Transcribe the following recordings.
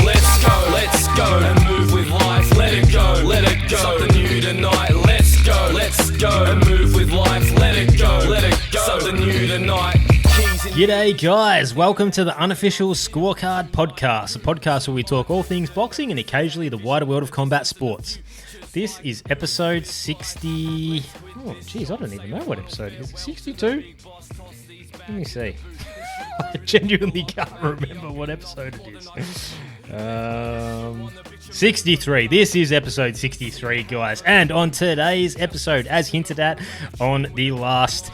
Let's go and move with life. Let it go. Something new tonight. Let's go and move with life. Let it go. Something new tonight. G'day guys, welcome to the unofficial Scorecard Podcast, a podcast where we talk all things boxing and occasionally the wider world of combat sports. This is episode 60... Oh, geez, I don't even know what episode it is. 62? Let me see. I genuinely can't remember what episode it is. 63. This is episode 63, guys. And on today's episode, as hinted at on the last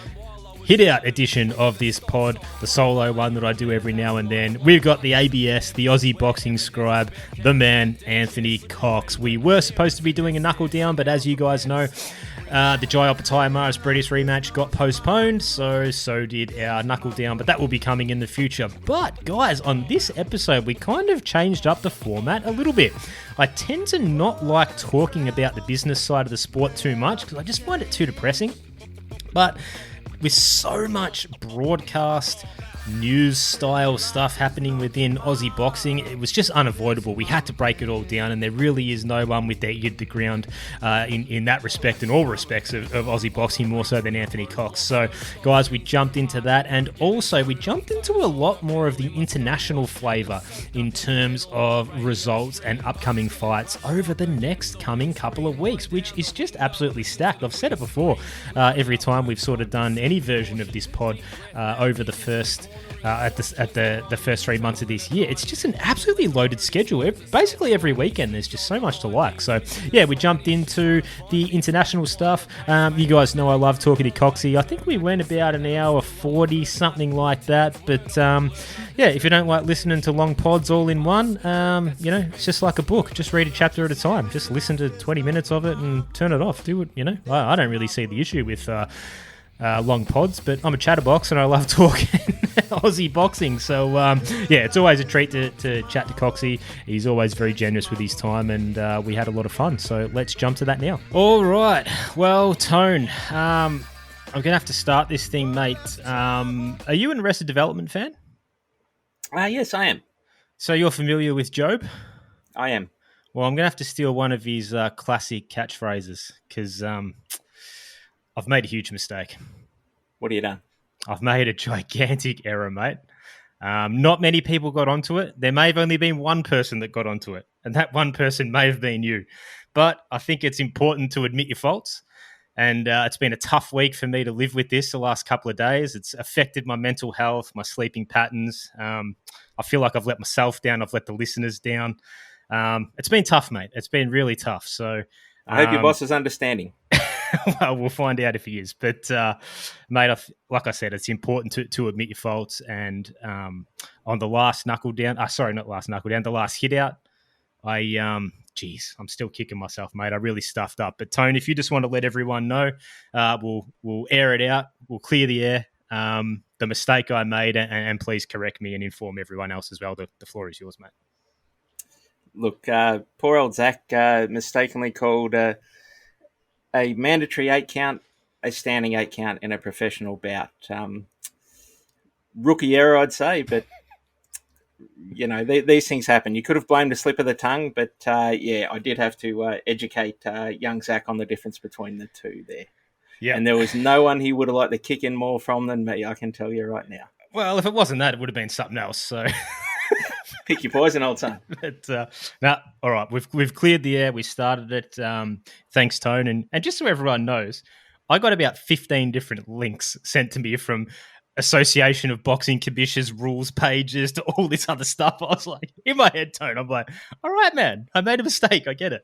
hit-out edition of this pod, the solo one that I do every now and then, we've got the ABS, the Aussie Boxing Scribe, the man, Anthony Cox. We were supposed to be doing a Knuckle Down, but as you guys know, the Jai Opetaia Breidis rematch got postponed, so did our Knuckle Down, but that will be coming in the future. But guys, on this episode, we kind of changed up the format a little bit. I tend to not like talking about the business side of the sport too much because I just find it too depressing. But with so much broadcast news style stuff happening within Aussie boxing, it was just unavoidable. We had to break it all down, and there really is no one with their ear to the ground in that respect, in all respects of Aussie boxing, more so than Anthony Cox. So guys, we jumped into that, and also we jumped into a lot more of the international flavour in terms of results and upcoming fights over the next coming couple of weeks, which is just absolutely stacked. I've said it before, every time we've sort of done any version of this pod over the first at the first 3 months of this year. It's just an absolutely loaded schedule. Basically every weekend there's just so much to like. So yeah, we jumped into the international stuff. You guys know I love talking to Coxie. I think we went about an hour 40, something like that. But yeah, if you don't like listening to long pods all in one, it's just like a book. Just read a chapter at a time. Just listen to 20 minutes of it and turn it off. Do it, I don't really see the issue with long pods, but I'm a chatterbox and I love talking Aussie boxing. So yeah, it's always a treat to chat to Coxie. He's always very generous with his time, and we had a lot of fun. So let's jump to that now. All right. Well, Tone, I'm going to have to start this thing, mate. Are you an Arrested Development fan? Yes, I am. So you're familiar with Job? I am. Well, I'm going to have to steal one of his classic catchphrases because I've made a huge mistake. What have you done? I've made a gigantic error, mate. Not many people got onto it. There may have only been one person that got onto it, and that one person may have been you. But I think it's important to admit your faults, and it's been a tough week for me to live with this the last couple of days. It's affected my mental health, my sleeping patterns. I feel like I've let myself down. I've let the listeners down. It's been tough, mate. It's been really tough. So I hope your boss is understanding. Well, we'll find out if he is. But, mate, like I said, it's important to admit your faults. And on the last Knuckle Down, the last hit out, I'm still kicking myself, mate. I really stuffed up. But, Tone, if you just want to let everyone know, we'll air it out. We'll clear the air. The mistake I made, and please correct me and inform everyone else as well. The floor is yours, mate. Look, poor old Zach mistakenly called a mandatory 8 count, a standing 8 count in a professional bout. Rookie error, I'd say, but these things happen. You could have blamed a slip of the tongue, but I did have to educate young Zach on the difference between the two there. Yeah, and there was no one he would have liked the kick in more from than me, I can tell you right now. Well, if it wasn't that, it would have been something else, so... Pick your poison, old son. But all right, we've cleared the air. We started it. Thanks, Tone. And just so everyone knows, I got about 15 different links sent to me from Association of Boxing Commissioners rules pages to all this other stuff. I was like, in my head, Tone, I'm like, all right, man, I made a mistake. I get it.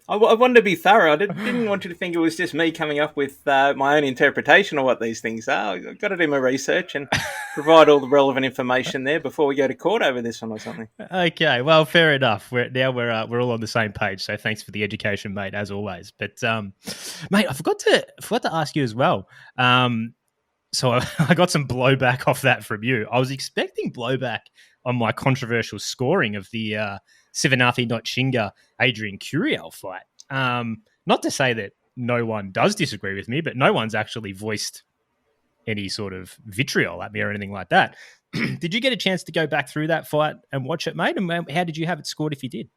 I wanted to be thorough. I didn't want you to think it was just me coming up with my own interpretation of what these things are. I've got to do my research and provide all the relevant information there before we go to court over this one or something. Okay, well, fair enough. We're all on the same page. So thanks for the education, mate, as always. But mate, I forgot to ask you as well. So I got some blowback off that from you. I was expecting blowback on my controversial scoring of the Sivanathi Notchinga Adrian Curiel fight. Not to say that no one does disagree with me, but no one's actually voiced any sort of vitriol at me or anything like that. Did you get a chance to go back through that fight and watch it, mate? And how did you have it scored if you did?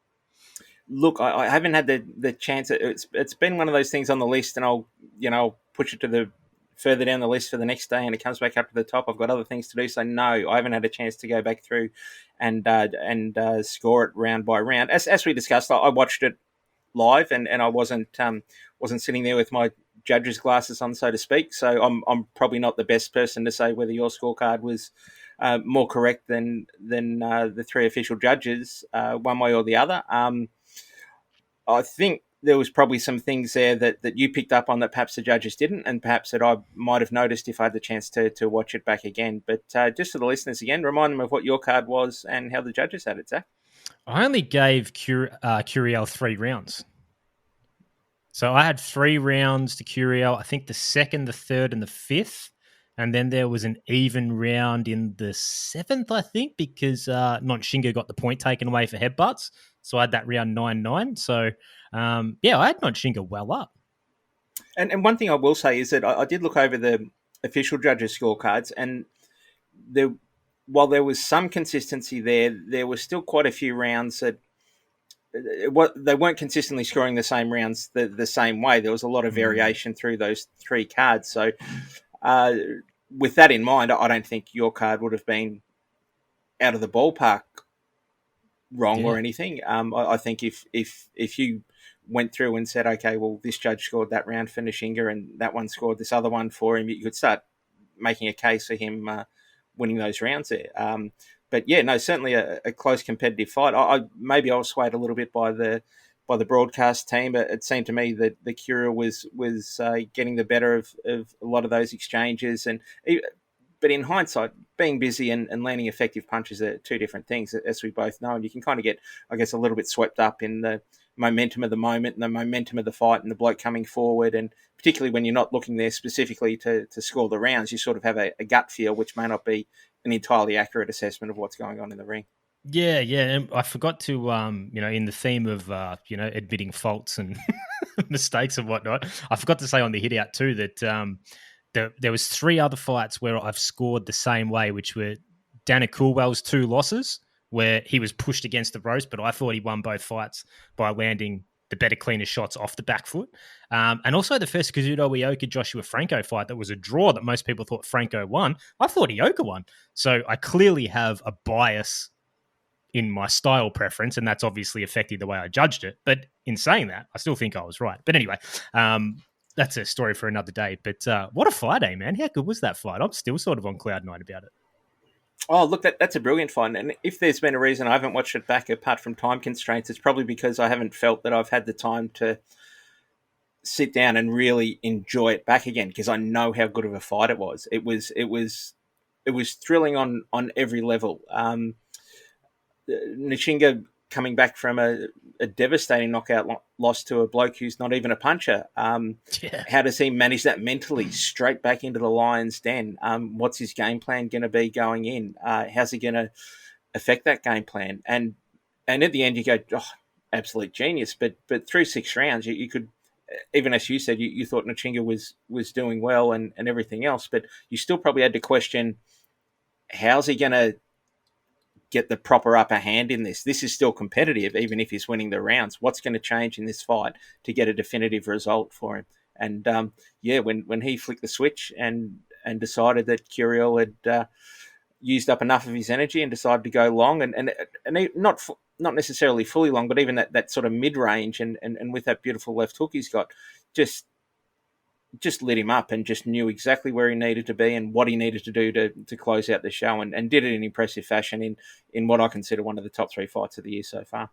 Look, I haven't had the chance. It's been one of those things on the list, and I'll push it to the further down the list for the next day, and it comes back up to the top. I've got other things to do, so no, I haven't had a chance to go back through and score it round by round. As we discussed, I watched it live, and I wasn't sitting there with my judge's glasses on, so to speak. So I'm probably not the best person to say whether your scorecard was more correct than the three official judges, one way or the other. I think there was probably some things there that you picked up on that perhaps the judges didn't, and perhaps that I might have noticed if I had the chance to watch it back again. But just for the listeners again, remind them of what your card was and how the judges had it, Zach. I only gave Curiel 3 rounds. So I had 3 rounds to Curiel, I think the second, the third, and the fifth. And then there was an even round in the 7th, I think, because Nonshinga got the point taken away for headbutts. So I had that round 9-9. So, I had Nonshinga well up. And one thing I will say is that I did look over the official judges' scorecards, and while there was some consistency there was still quite a few rounds that they weren't consistently scoring the same rounds the same way. There was a lot of variation through those 3 cards. So with that in mind, I don't think your card would have been out of the ballpark wrong or anything. I think if you went through and said, okay, well, this judge scored that round for Nonshinga and that one scored this other one for him, you could start making a case for him winning those rounds there. But yeah, no, certainly a close competitive fight. Maybe I was swayed a little bit by the broadcast team, but it seemed to me that the Curiel was getting the better of a lot of those exchanges. But in hindsight, being busy and landing effective punches are 2 different things, as we both know. And you can kind of get, I guess, a little bit swept up in the momentum of the moment and the momentum of the fight and the bloke coming forward. And particularly when you're not looking there specifically to score the rounds, you sort of have a gut feel, which may not be an entirely accurate assessment of what's going on in the ring. Yeah. And I forgot to, in the theme of, admitting faults and mistakes and whatnot, I forgot to say on the hit out too that there was 3 other fights where I've scored the same way, which were Dana Coolwell's 2 losses, where he was pushed against the ropes, but I thought he won both fights by landing the better, cleaner shots off the back foot. And also the first Kazuto Ioka Joshua Franco fight that was a draw that most people thought Franco won. I thought Ioka won. So I clearly have a bias in my style preference, and that's obviously affecting the way I judged it. But in saying that, I still think I was right. But anyway, that's a story for another day. But what a fight, man. How good was that fight? I'm still sort of on cloud 9 about it. Oh, look, that's a brilliant fight. And if there's been a reason I haven't watched it back apart from time constraints, it's probably because I haven't felt that I've had the time to sit down and really enjoy it back again, because I know how good of a fight it was. It was thrilling on every level. Nonshinga coming back from a devastating knockout loss to a bloke who's not even a puncher. How does he manage that mentally straight back into the lion's den? What's his game plan going to be going in? How's he going to affect that game plan? And at the end you go, oh, absolute genius. But through 6 rounds, you could, even as you said, you thought Nonshinga was doing well and everything else, but you still probably had to question, how's he going to get the proper upper hand in this? This is still competitive, even if he's winning the rounds. What's going to change in this fight to get a definitive result for him? And when he flicked the switch and decided that Curiel had used up enough of his energy and decided to go long, and not necessarily fully long, but even that sort of mid range, and with that beautiful left hook he's got, just lit him up and just knew exactly where he needed to be and what he needed to do to close out the show, and did it in impressive fashion in what I consider one of the top 3 fights of the year so far.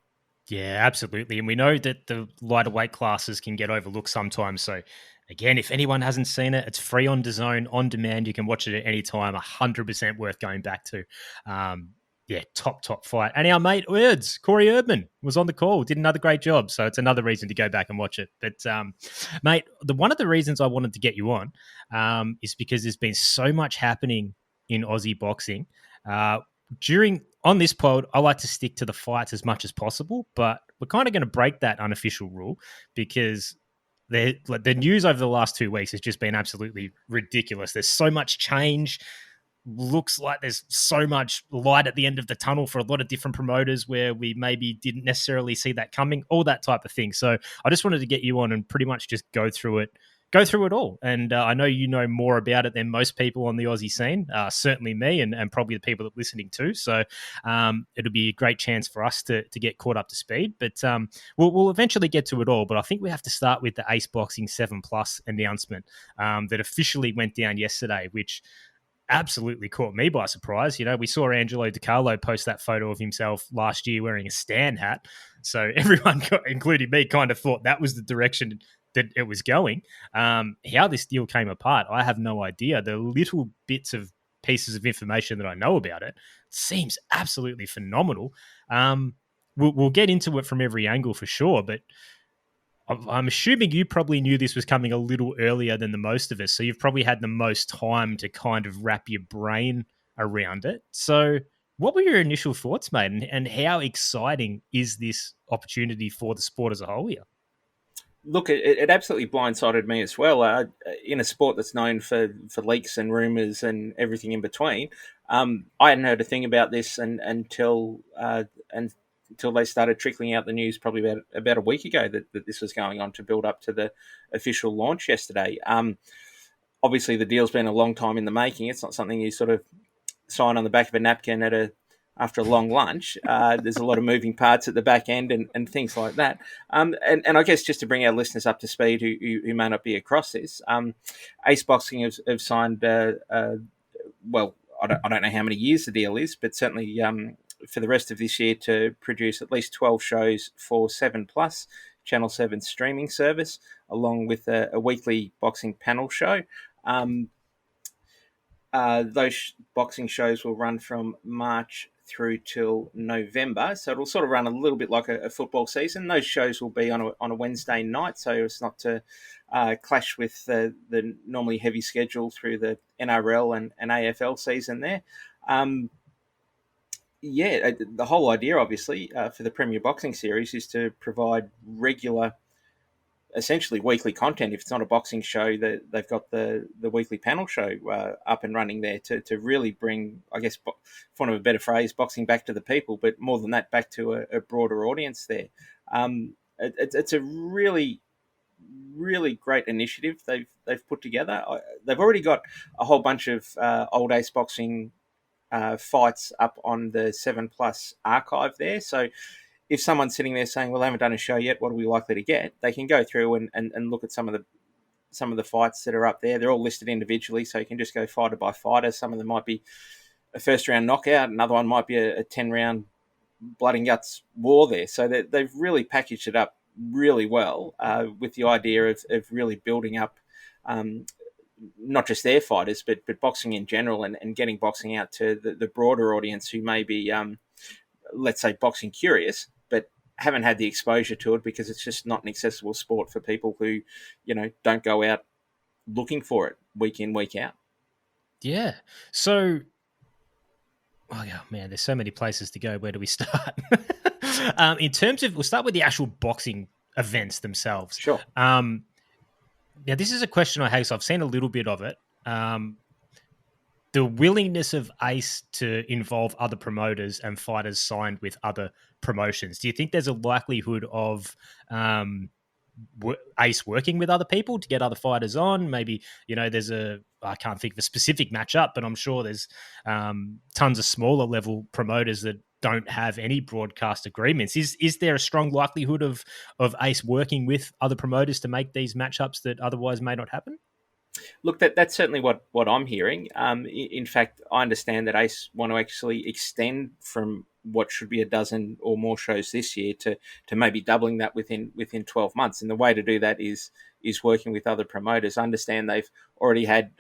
Yeah, absolutely. And we know that the lighter weight classes can get overlooked sometimes. So again, if anyone hasn't seen it, it's free on DAZN on demand. You can watch it at any time. 100% worth going back to. Top fight. And our mate Corey Erdman was on the call, did another great job. So it's another reason to go back and watch it. But mate, one of the reasons I wanted to get you on is because there's been so much happening in Aussie boxing. On this pod, I like to stick to the fights as much as possible, but we're kind of going to break that unofficial rule because the news over the last 2 weeks has just been absolutely ridiculous. There's so much change. Looks like there's so much light at the end of the tunnel for a lot of different promoters where we maybe didn't necessarily see that coming, all that type of thing. So I just wanted to get you on and pretty much just go through it all. And I know you know more about it than most people on the Aussie scene, certainly me and probably the people that are listening too. So it'll be a great chance for us to get caught up to speed. But we'll eventually get to it all. But I think we have to start with the Ace Boxing 7 Plus announcement that officially went down yesterday, which absolutely caught me by surprise. You know, we saw Angelo DiCarlo post that photo of himself last year wearing a Stan hat. So everyone, including me, kind of thought that was the direction that it was going. How this deal came apart, I have no idea. The little bits of pieces of information that I know about it seems absolutely phenomenal. We'll get into it from every angle for sure, but I'm assuming you probably knew this was coming a little earlier than the most of us, so you've probably had the most time to kind of wrap your brain around it. So what were your initial thoughts, mate, and how exciting is this opportunity for the sport as a whole here? Look, it absolutely blindsided me as well. In a sport that's known for leaks and rumours and everything in between, I hadn't heard a thing about this until they started trickling out the news probably about a week ago that this was going on to build up to the official launch yesterday. Obviously, the deal's been a long time in the making. It's not something you sort of sign on the back of a napkin after a long lunch. There's a lot of moving parts at the back end and things like that. And I guess just to bring our listeners up to speed who may not be across this, Ace Boxing have signed, well, I don't know how many years the deal is, but certainly for the rest of this year to produce at least 12 shows for 7 Plus, Channel 7's streaming service, along with a weekly boxing panel show. Those boxing shows will run from March through till November, so it'll sort of run a little bit like a football season. Those shows will be on a Wednesday night, so it's not to clash with the normally heavy schedule through the NRL and AFL season there. The whole idea, obviously, for the Premier Boxing Series is to provide regular, essentially weekly content. If it's not a boxing show, they've got the weekly panel show up and running there to really bring, I guess, for want of a better phrase, boxing back to the people, but more than that, back to a broader audience there. It's a really, really great initiative they've put together. They've already got a whole bunch of old Ace Boxing fights up on the 7 Plus archive there. So if someone's sitting there saying, well, I haven't done a show yet, what are we likely to get? They can go through and look at some of the fights that are up there. They're all listed individually, so you can just go fighter by fighter. Some of them might be a first round knockout. Another one might be a 10-round blood and guts war there. So they've really packaged it up really well with the idea of really building up not just their fighters, but boxing in general and getting boxing out to the broader audience who may be, let's say, boxing curious, but haven't had the exposure to it because it's just not an accessible sport for people who, don't go out looking for it week in, week out. Yeah. So, oh yeah, man, there's so many places to go. Where do we start? In terms of, we'll start with the actual boxing events themselves. Sure. Now, this is a question I have, so I've seen a little bit of it. The willingness of Ace to involve other promoters and fighters signed with other promotions. Do you think there's a likelihood of Ace working with other people to get other fighters on? Maybe, I can't think of a specific matchup, but I'm sure there's tons of smaller level promoters that don't have any broadcast agreements. Is there a strong likelihood of Ace working with other promoters to make these matchups that otherwise may not happen? Look, that's certainly what I'm hearing. In fact, I understand that Ace want to actually extend from what should be a dozen or more shows this year to maybe doubling that within 12 months. And the way to do that is working with other promoters. I understand they've already had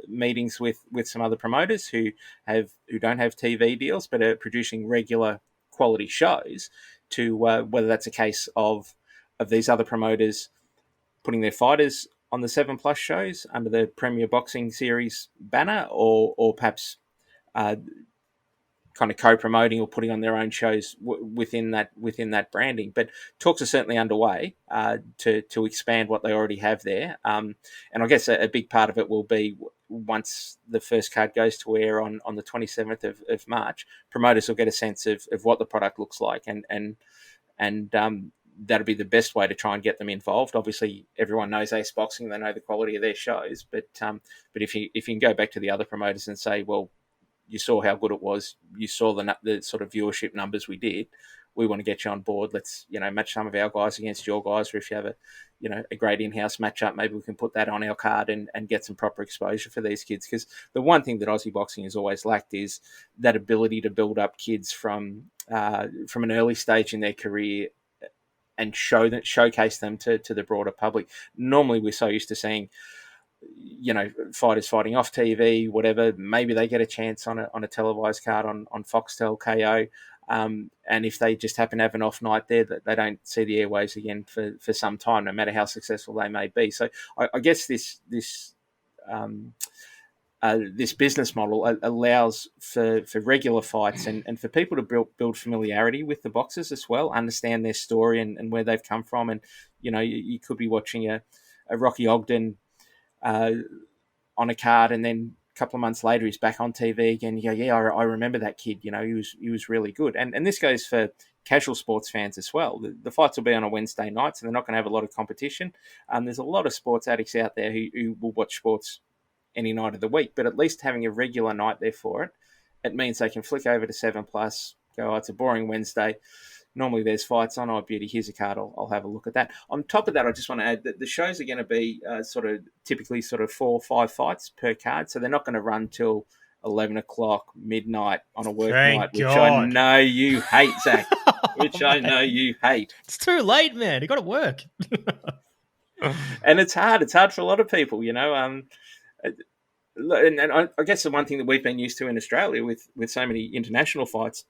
meetings with some other promoters who don't have TV deals but are producing regular quality shows, to whether that's a case of these other promoters putting their fighters on the 7 Plus shows under the Premier Boxing Series banner, or perhaps kind of co-promoting or putting on their own shows within that branding. But talks are certainly underway to expand what they already have there. And I guess a big part of it will be once the first card goes to air on the 27th of March, promoters will get a sense of what the product looks like, and that'll be the best way to try and get them involved. Obviously, everyone knows Ace Boxing; they know the quality of their shows. But if you can go back to the other promoters and say, well, you saw how good it was, you saw the sort of viewership numbers we did, we want to get you on board. Let's match some of our guys against your guys, or if you have a great in-house matchup, maybe we can put that on our card and get some proper exposure for these kids. Because the one thing that Aussie boxing has always lacked is that ability to build up kids from an early stage in their career and showcase them to the broader public. Normally, we're so used to seeing, fighters fighting off TV, whatever. Maybe they get a chance on a televised card on Foxtel, Kayo, and if they just happen to have an off night there, that they don't see the airwaves again for some time, no matter how successful they may be. So I guess this business model allows for regular fights and for people to build familiarity with the boxers as well, understand their story and where they've come from. And, you could be watching a Rocky Ogden on a card, and then a couple of months later he's back on TV again. You go, yeah, I remember that kid. He was really good. And this goes for casual sports fans as well. The fights will be on a Wednesday night, so they're not going to have a lot of competition. There's a lot of sports addicts out there who will watch sports any night of the week, but at least having a regular night there for it means they can flick over to 7plus, go, oh, it's a boring Wednesday. Normally there's fights on. Oh, beauty, here's a card. I'll have a look at that. On top of that, I just want to add that the shows are going to be typically 4 or 5 fights per card. So they're not going to run till 11 o'clock, midnight on a work night, which I know you hate, Zach, I know you hate. It's too late, man. You got to work. And it's hard. It's hard for a lot of people, And I guess the one thing that we've been used to in Australia with so many international fights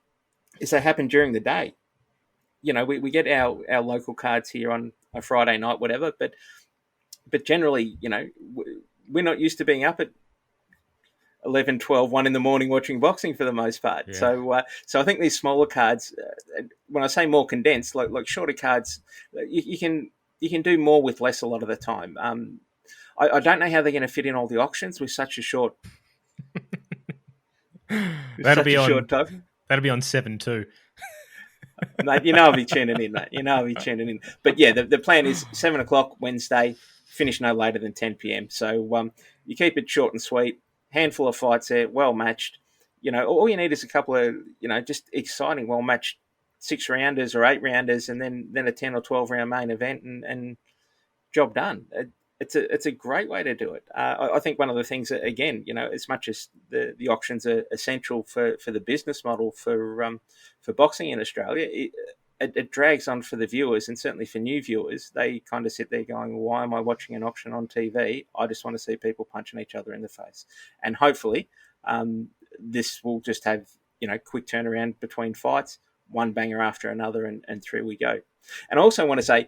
is they happen during the day. We get our local cards here on a Friday night, whatever, but generally, we're not used to being up at 11, 12, 1 in the morning watching boxing for the most part. Yeah. So I think these smaller cards, when I say more condensed, like shorter cards, you can do more with less a lot of the time. I don't know how they're going to fit in all the auctions with such a short. That'll be on 7-2. Mate, I'll be tuning in, mate. I'll be tuning in. But yeah, the plan is 7 o'clock Wednesday, finish no later than 10 p.m. So you keep it short and sweet, handful of fights there, well matched. All you need is a couple of, just exciting, well matched 6-rounders or 8-rounders, and then a 10 or 12 round main event, and job done. It's a great way to do it. I think one of the things, again, as much as the auctions are essential for the business model for boxing in Australia, it drags on for the viewers, and certainly for new viewers. They kind of sit there going, why am I watching an auction on TV? I just want to see people punching each other in the face. And hopefully this will just have, quick turnaround between fights, one banger after another, and through we go. And I also want to say,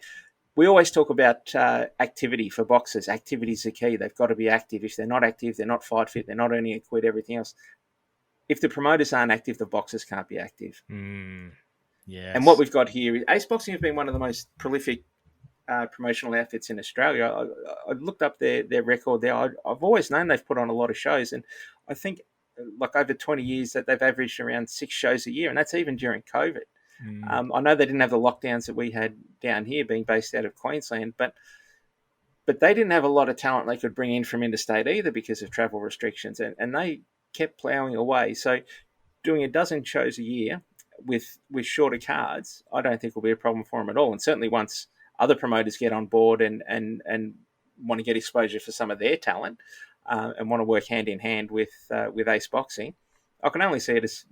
we always talk about activity for boxers. Activity is the key. They've got to be active. If they're not active, they're not fight fit, they're not earning a quid, everything else. If the promoters aren't active, the boxers can't be active. Yes. And what we've got here is Ace Boxing has been one of the most prolific promotional outfits in Australia. I looked up their record there. I've always known they've put on a lot of shows, and I think over 20 years that they've averaged around 6 shows a year, and that's even during COVID. I know they didn't have the lockdowns that we had down here, being based out of Queensland, but they didn't have a lot of talent they could bring in from interstate either because of travel restrictions, and they kept ploughing away. So doing a dozen shows a year with shorter cards, I don't think will be a problem for them at all. And certainly once other promoters get on board and want to get exposure for some of their talent and want to work hand in hand with Ace Boxing, I can only see it as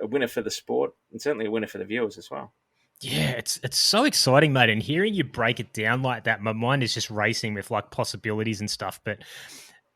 a winner for the sport and certainly a winner for the viewers as well. Yeah, it's so exciting, mate. And hearing you break it down like that, my mind is just racing with possibilities and stuff. But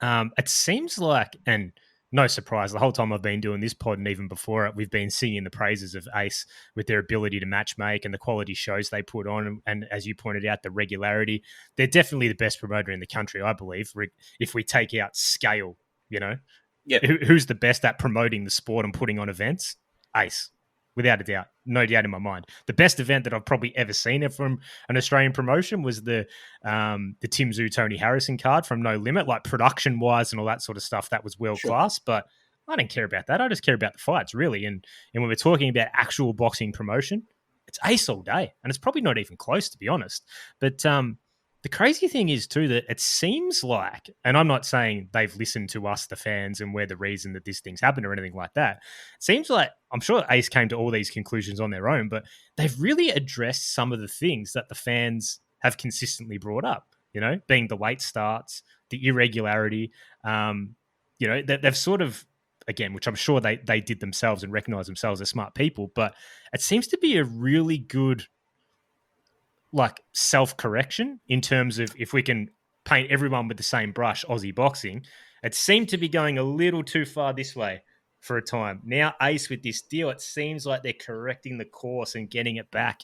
it seems like, and no surprise, the whole time I've been doing this pod and even before it, we've been singing the praises of Ace with their ability to match make and the quality shows they put on. And as you pointed out, the regularity. They're definitely the best promoter in the country, I believe, if we take out scale, Yeah. Who's the best at promoting the sport and putting on events? Ace, without a doubt, no doubt in my mind. The best event that I've probably ever seen from an Australian promotion was the Tim Tszyu Tony Harrison card from No Limit, like production wise and all that sort of stuff. That was world class, but I don't care about that. I just care about the fights, really. And when we're talking about actual boxing promotion, it's Ace all day, and it's probably not even close, to be honest. But the crazy thing is, too, that it seems like, and I'm not saying they've listened to us, the fans, and we're the reason that this thing's happened or anything like that. It seems like, I'm sure Ace came to all these conclusions on their own, but they've really addressed some of the things that the fans have consistently brought up, being the late starts, the irregularity, they've sort of, again, which I'm sure they did themselves and recognize themselves as smart people, but it seems to be a really good self-correction in terms of if we can paint everyone with the same brush, Aussie boxing. It seemed to be going a little too far this way for a time. Now Ace with this deal, it seems like they're correcting the course and getting it back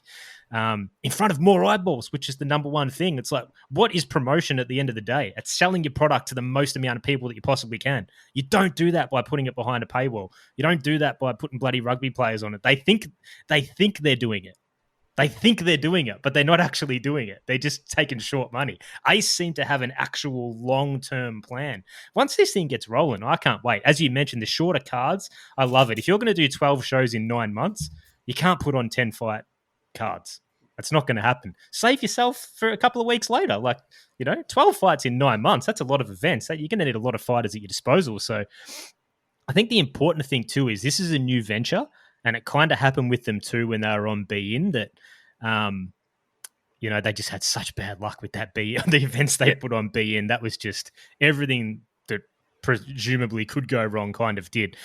in front of more eyeballs, which is the number one thing. It's like, what is promotion at the end of the day? It's selling your product to the most amount of people that you possibly can. You don't do that by putting it behind a paywall. You don't do that by putting bloody rugby players on it. They think they're doing it. They think they're doing it, but they're not actually doing it. They're just taking short money. Ace seem to have an actual long-term plan. Once this thing gets rolling, I can't wait. As you mentioned, the shorter cards, I love it. If you're going to do 12 shows in 9 months, you can't put on 10 fight cards. That's not going to happen. Save yourself for a couple of weeks later. 12 fights in 9 months, that's a lot of events. You're going to need a lot of fighters at your disposal. So I think the important thing too is this is a new venture. And it kind of happened with them too when they were on BIN that, they just had such bad luck with that the events they put on BIN. That was just everything that presumably could go wrong kind of did.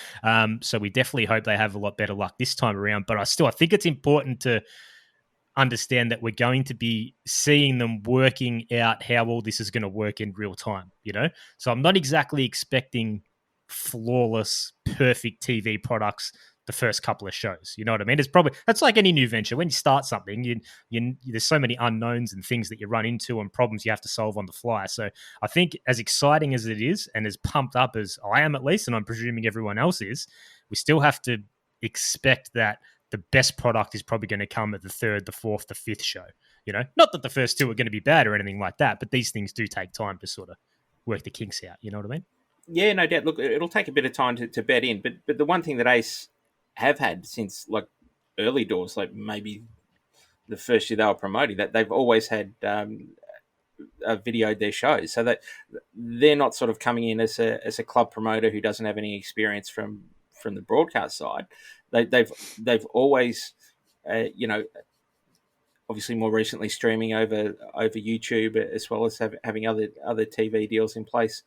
So we definitely hope they have a lot better luck this time around. But I think it's important to understand that we're going to be seeing them working out how all this is going to work in real time, So I'm not exactly expecting flawless, perfect TV products the first couple of shows. You know what I mean? That's like any new venture. When you start something, there's so many unknowns and things that you run into and problems you have to solve on the fly. So I think as exciting as it is and as pumped up as I am at least, and I'm presuming everyone else is, we still have to expect that the best product is probably going to come at the third, the fourth, the fifth show. Not that the first two are going to be bad or anything like that, but these things do take time to sort of work the kinks out. You know what I mean? Yeah, no doubt. Look, it'll take a bit of time to bed in, but the one thing that Ace have had since early doors, maybe the first year they were promoting, that they've always had videoed their shows, so that they're not sort of coming in as a club promoter who doesn't have any experience from the broadcast side. They've always, obviously more recently streaming over YouTube, as well as having other TV deals in place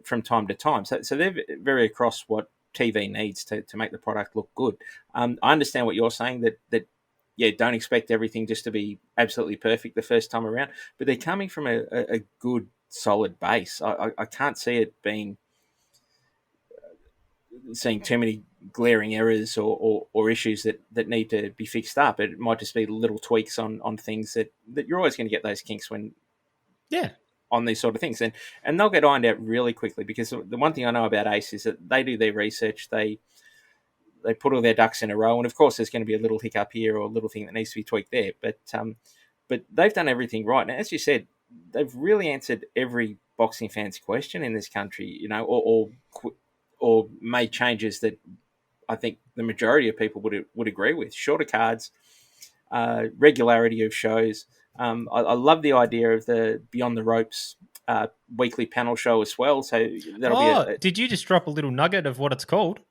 from time to time. So they're very across what TV needs to make the product look good. I understand what you're saying, that don't expect everything just to be absolutely perfect the first time around, but they're coming from a good, solid base. I can't see it seeing too many glaring errors or issues that need to be fixed up. It might just be little tweaks on things that you're always going to get those kinks when... Yeah. On these sort of things, and they'll get ironed out really quickly, because the one thing I know about Ace is that they do their research, they put all their ducks in a row, and of course there's going to be a little hiccup here or a little thing that needs to be tweaked there, but they've done everything right. And as you said, they've really answered every boxing fan's question in this country, or made changes that I think the majority of people would agree with. Shorter cards, regularity of shows. I love the idea of the Beyond the Ropes weekly panel show as well. So that'll did you just drop a little nugget of what it's called?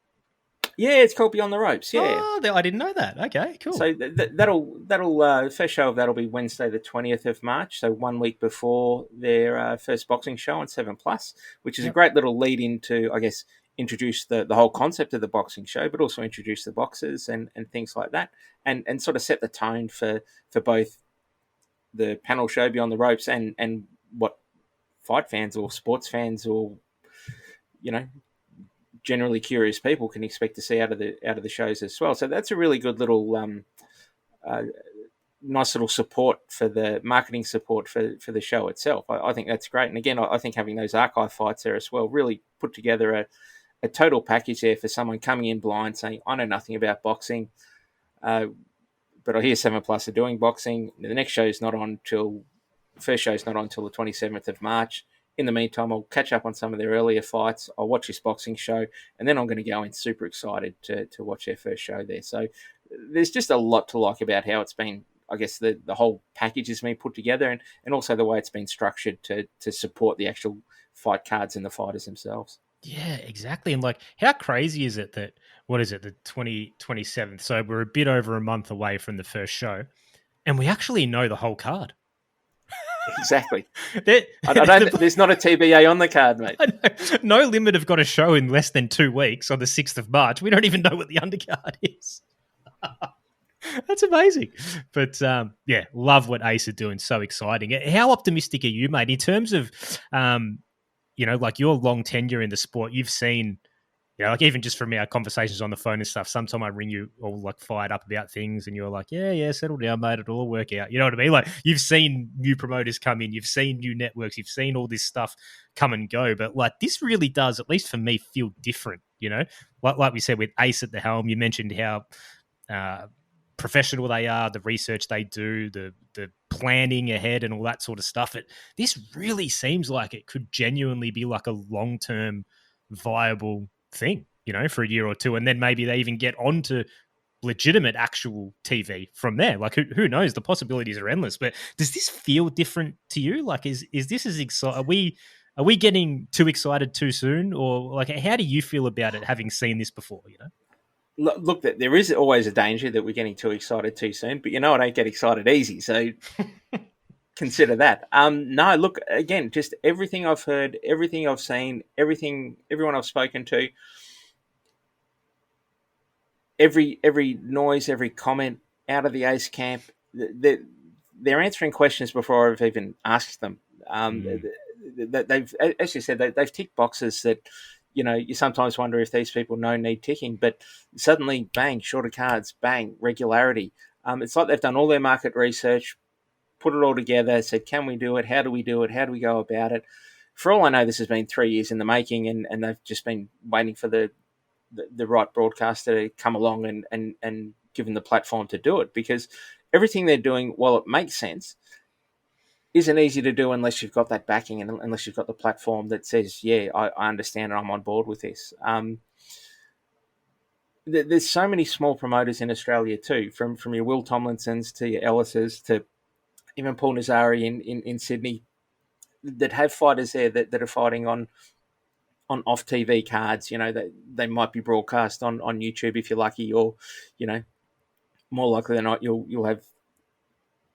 Yeah, it's called Beyond the Ropes. Yeah, I didn't know that. Okay, cool. So that'll first show of that'll be Wednesday the 20th of March. So 1 week before their first boxing show on 7+, which is a great little lead into, I guess, introduce the whole concept of the boxing show, but also introduce the boxers and things like that, and sort of set the tone for both the panel show Beyond the Ropes and what fight fans or sports fans or generally curious people can expect to see out of the shows as well. So that's a really good little nice little support for the marketing support for the show itself. I think that's great. And again, I think having those archive fights there as well really put together a a total package there for someone coming in blind saying, I know nothing about boxing, but I hear 7plus are doing boxing. The next show's not on till first show's not on till the 27th of March. In the meantime, I'll catch up on some of their earlier fights. I'll watch this boxing show, and then I'm going to go in super excited to watch their first show there. So there's just a lot to like about how it's been, I guess, the whole package has been put together, and also the way it's been structured to support the actual fight cards and the fighters themselves. Yeah, exactly. And like, how crazy is it that, what is it, the 27th? So we're a bit over a month away from the first show, and we actually know the whole card. Exactly. There's not a TBA on the card, mate. No Limit have got a show in less than 2 weeks on the 6th of March. We don't even know what the undercard is. That's amazing. But yeah, love what Ace are doing. So exciting. How optimistic are you, mate, in terms of, like your long tenure in the sport? You've seen, like even just from our conversations on the phone and stuff, sometime I ring you all like fired up about things and you're like, yeah, settle down, mate. It'll all work out. You know what I mean? Like you've seen new promoters come in, you've seen new networks, you've seen all this stuff come and go. But like this really does, at least for me, feel different, like we said with Ace at the helm. You mentioned how professional they are, the research they do, the planning ahead and all that sort of stuff. This really seems like it could genuinely be like a long-term viable thing, for a year or two, and then maybe they even get onto legitimate actual TV from there. Like who knows? The possibilities are endless. But does this feel different to you? Like is this as exciting? Are we getting too excited too soon, or like how do you feel about it, having seen this before? Look, there is always a danger that we're getting too excited too soon. But I don't get excited easy, so consider that. No, look, again, just everything I've heard, everything I've seen, everyone I've spoken to, every noise, every comment out of the Ace camp, they're answering questions before I've even asked them. They've, as you said, they've ticked boxes that, you sometimes wonder if these people need ticking, but suddenly, bang, shorter cards, bang, regularity. It's like they've done all their market research, put it all together, said, can we do it? How do we do it? How do we go about it? For all I know, this has been 3 years in the making, and they've just been waiting for the right broadcaster to come along and give them the platform to do it, because everything they're doing, while it makes sense, isn't easy to do unless you've got that backing and unless you've got the platform that says, yeah, I understand and I'm on board with this. There's so many small promoters in Australia too, from your Will Tomlinsons to your Ellises to even Paul Nazari in Sydney, that have fighters there that are fighting on off TV cards. They might be broadcast on YouTube if you're lucky, or more likely than not you'll have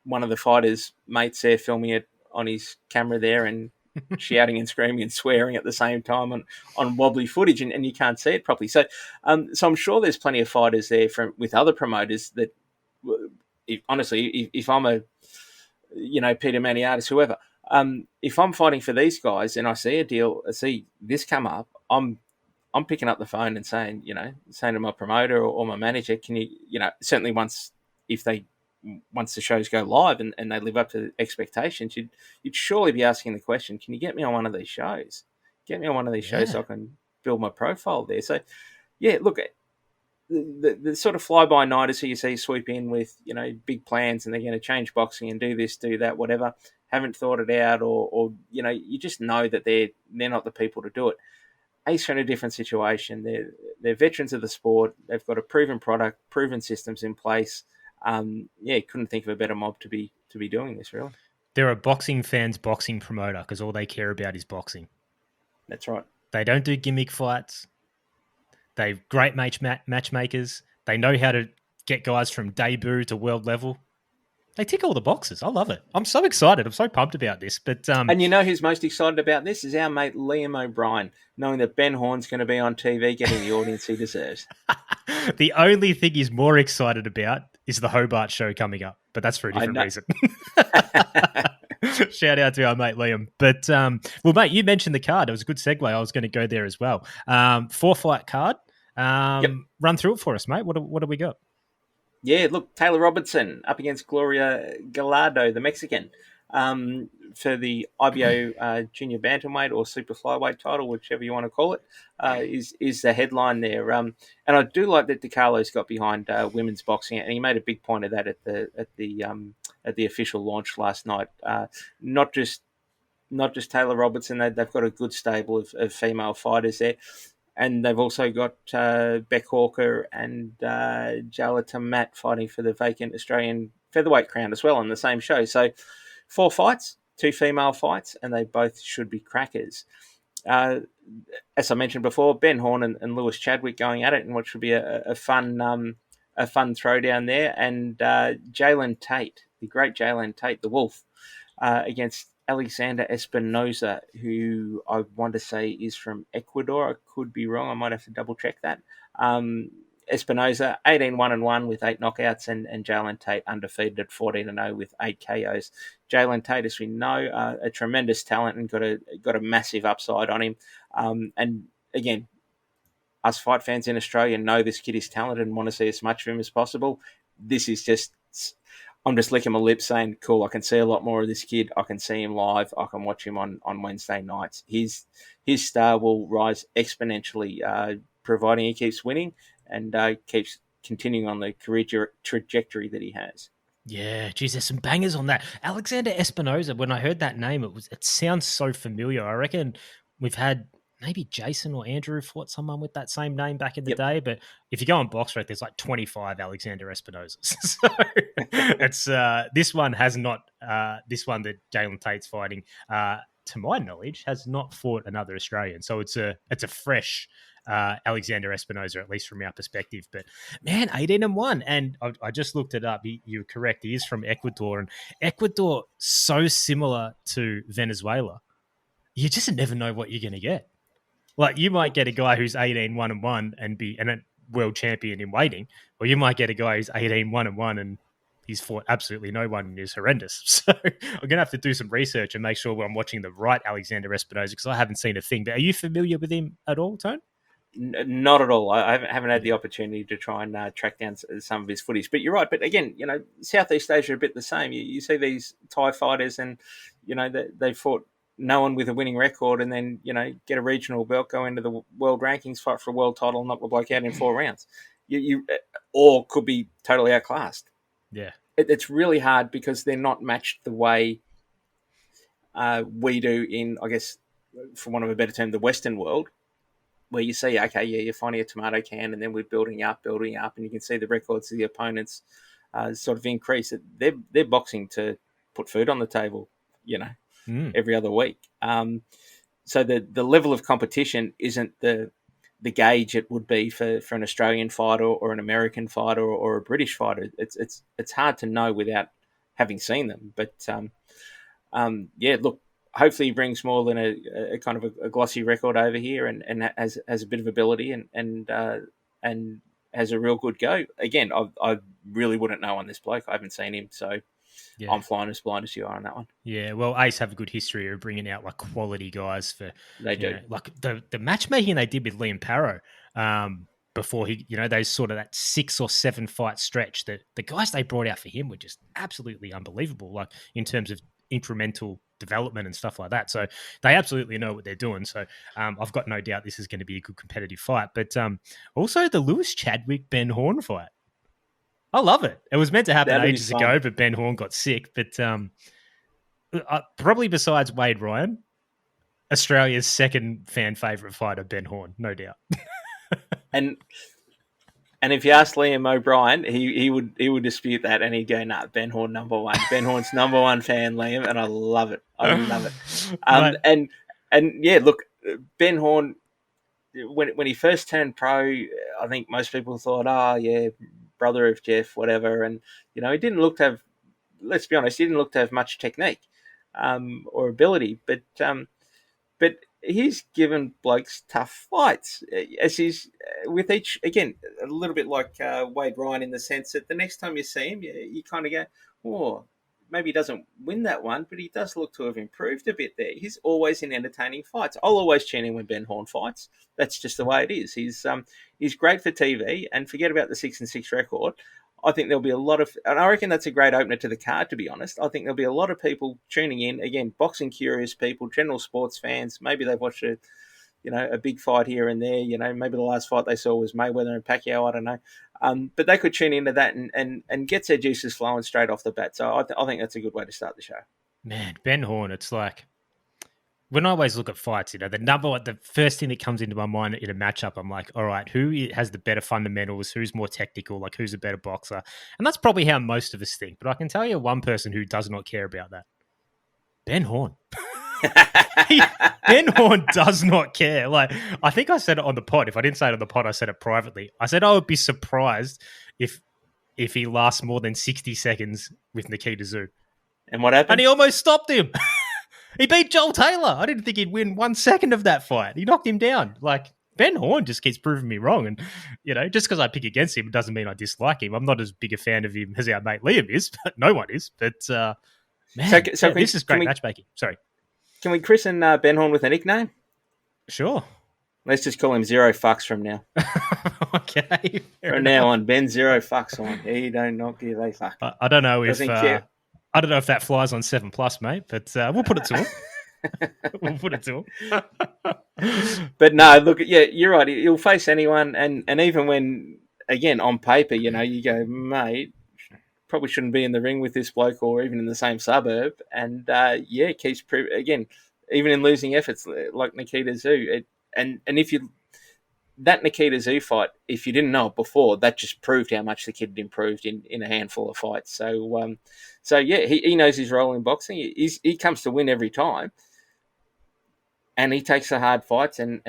one of the fighters' mates there filming it on his camera there and shouting and screaming and swearing at the same time on wobbly footage, and you can't see it properly. So I'm sure there's plenty of fighters there with other promoters that, honestly, if I'm a, Peter Maniatis, whoever, if I'm fighting for these guys and I see a deal, I see this come up, I'm picking up the phone and saying to my promoter or my manager, can you, certainly once the shows go live and they live up to expectations, you'd surely be asking the question, can you get me on one of these shows? Get me on one of these shows so I can build my profile there. So, yeah, look, the sort of fly-by-nighters who you see swoop in with, big plans and they're going to change boxing and do this, do that, whatever, haven't thought it out, or you just know that they're not the people to do it. Ace are in a different situation. They're veterans of the sport. They've got a proven product, proven systems in place. Couldn't think of a better mob to be doing this, really. They're a boxing fans' boxing promoter because all they care about is boxing. That's right. They don't do gimmick fights. They're great matchmakers. They know how to get guys from debut to world level. They tick all the boxes. I love it. I'm so excited. I'm so pumped about this. But and who's most excited about this is our mate Liam O'Brien, knowing that Ben Horn's going to be on TV, getting the audience he deserves. The only thing he's more excited about is the Hobart show coming up, but that's for a different reason. Shout out to our mate Liam. But, well, mate, you mentioned the card. It was a good segue. I was going to go there as well. 4-fight card. Yep. Run through it for us, mate. What do we got? Yeah, look, Taylor Robertson up against Gloria Gallardo, the Mexican. for the IBO junior bantamweight or super flyweight title, whichever you want to call it, is the headline there. And I do like that DiCarlo's got behind women's boxing, and he made a big point of that at the official launch last night. Not just Taylor Robertson, they've got a good stable of female fighters there. And they've also got Beck Hawker and Jala Tamat fighting for the vacant Australian featherweight crown as well on the same show. So 4 fights, 2 female fights, and they both should be crackers. As I mentioned before, Ben Horn and Lewis Chadwick going at it, and what should be a fun throwdown there. And Jalen Tate, the great Jalen Tate, the Wolf, against Alexander Espinoza, who I want to say is from Ecuador. I could be wrong. I might have to double check that. Espinoza, 18-1-1 with 8 knockouts, and Jalen Tate undefeated at 14-0 with 8 KOs. Jalen Tate, as we know, a tremendous talent and got a massive upside on him. And again, us fight fans in Australia know this kid is talented and want to see as much of him as possible. This is just... I'm just licking my lips saying, cool, I can see a lot more of this kid. I can see him live. I can watch him on Wednesday nights. His star will rise exponentially, providing he keeps winning and keeps continuing on the career trajectory that he has. Yeah, geez, there's some bangers on that. Alexander Espinoza, when I heard that name, it sounds so familiar. I reckon we've had maybe Jason or Andrew fought someone with that same name back in the day, but if you go on BoxRec, there's like 25 Alexander Espinozas. So it's this one has not, this one that Jalen Tate's fighting, to my knowledge, has not fought another Australian. So it's a fresh Alexander Espinoza, at least from our perspective. But man, 18-1, and I just looked it up. You're correct. He is from Ecuador, and Ecuador so similar to Venezuela. You just never know what you're going to get. Like, you might get a guy who's 18-1-1 and be a world champion in waiting, or you might get a guy who's 18-1-1 and he's fought absolutely no one and is horrendous. So I'm going to have to do some research and make sure I'm watching the right Alexander Espinoza, because I haven't seen a thing. But are you familiar with him at all, Tone? Not at all. I haven't had the opportunity to try and track down some of his footage. But you're right. But again, Southeast Asia are a bit the same. You see these Thai fighters and, they fought no one with a winning record, and then, get a regional belt, go into the world rankings, fight for a world title, knock the bloke out in 4 rounds. You or could be totally outclassed. Yeah. It's really hard because they're not matched the way we do in, I guess, for want of a better term, the Western world, where you see, okay, yeah, you're finding a tomato can, and then we're building up, and you can see the records of the opponents sort of increase. They're boxing to put food on the table, every other week. So the level of competition isn't the gauge it would be for an Australian fighter or an American fighter or a British fighter. It's hard to know without having seen them. But look, hopefully he brings more than a kind of a glossy record over here, and has a bit of ability and has a real good go. Again, I really wouldn't know on this bloke. I haven't seen him, so yeah. I'm flying as blind as you are on that one. Yeah, well, Ace have a good history of bringing out like quality guys for. They do. Like the matchmaking they did with Liam Parrow before he, they sort of that 6 or 7 fight stretch, that the guys they brought out for him were just absolutely unbelievable, like in terms of incremental development and stuff like that. So they absolutely know what they're doing. So I've got no doubt this is going to be a good competitive fight. But also the Lewis Chadwick Ben Horn fight. I love it. It was meant to happen ages ago, but Ben Horn got sick. But probably besides Wade Ryan, Australia's second fan favourite fighter, Ben Horn, no doubt. and if you ask Liam O'Brien, he would dispute that, and he'd go, "Nah, Ben Horn number one. Ben Horn's number one fan, Liam," and I love it. I love it. And yeah, look, Ben Horn, when he first turned pro, I think most people thought, "Oh yeah, brother of Jeff, whatever," and he didn't look to have. Let's be honest, he didn't look to have much technique or ability, but he's given blokes tough fights, as he's with each, again, a little bit like Wade Ryan, in the sense that the next time you see him, you kind of go, oh, maybe he doesn't win that one, but he does look to have improved a bit there. He's always in entertaining fights. I'll always tune in when Ben Horn fights. That's just the way it is. He's great for TV, and forget about the 6-6 record. I think there'll be a lot of, and I reckon that's a great opener to the card, to be honest. I think there'll be a lot of people tuning in, again, boxing curious people, general sports fans. Maybe they've watched a big fight here and there. Maybe the last fight they saw was Mayweather and Pacquiao, I don't know. But they could tune into that and get their juices flowing straight off the bat. So I think that's a good way to start the show. Man, Ben Horn, it's like, when I always look at fights, the first thing that comes into my mind in a matchup, I'm like, all right, who has the better fundamentals? Who's more technical? Like, who's a better boxer? And that's probably how most of us think. But I can tell you one person who does not care about that. Ben Horn. Ben Horn does not care. Like, I think I said it on the pod. If I didn't say it on the pod, I said it privately. I said I would be surprised if he lasts more than 60 seconds with Nikita Tszyu. And what happened? And he almost stopped him. He beat Joel Taylor. I didn't think he'd win 1 second of that fight. He knocked him down. Like, Ben Horn just keeps proving me wrong. And, just because I pick against him doesn't mean I dislike him. I'm not as big a fan of him as our mate Liam is, but no one is. But, man, this is great matchmaking. Sorry. Can we christen Ben Horn with a nickname? Sure. Let's just call him Zero Fucks from now. Okay. From now on, Ben Zero Fucks on. He don't not give a fuck. I don't know if that flies on 7+, mate, but we'll put it to him. But no, look, yeah, you're right. He'll face anyone, and even when, again, on paper, you go, mate, probably shouldn't be in the ring with this bloke or even in the same suburb. And, keeps proving, again, even in losing efforts like Nikita Tszyu. And if that Nikita Tszyu fight, if you didn't know it before, that just proved how much the kid had improved in a handful of fights. So he knows his role in boxing. He comes to win every time, and he takes the hard fights, and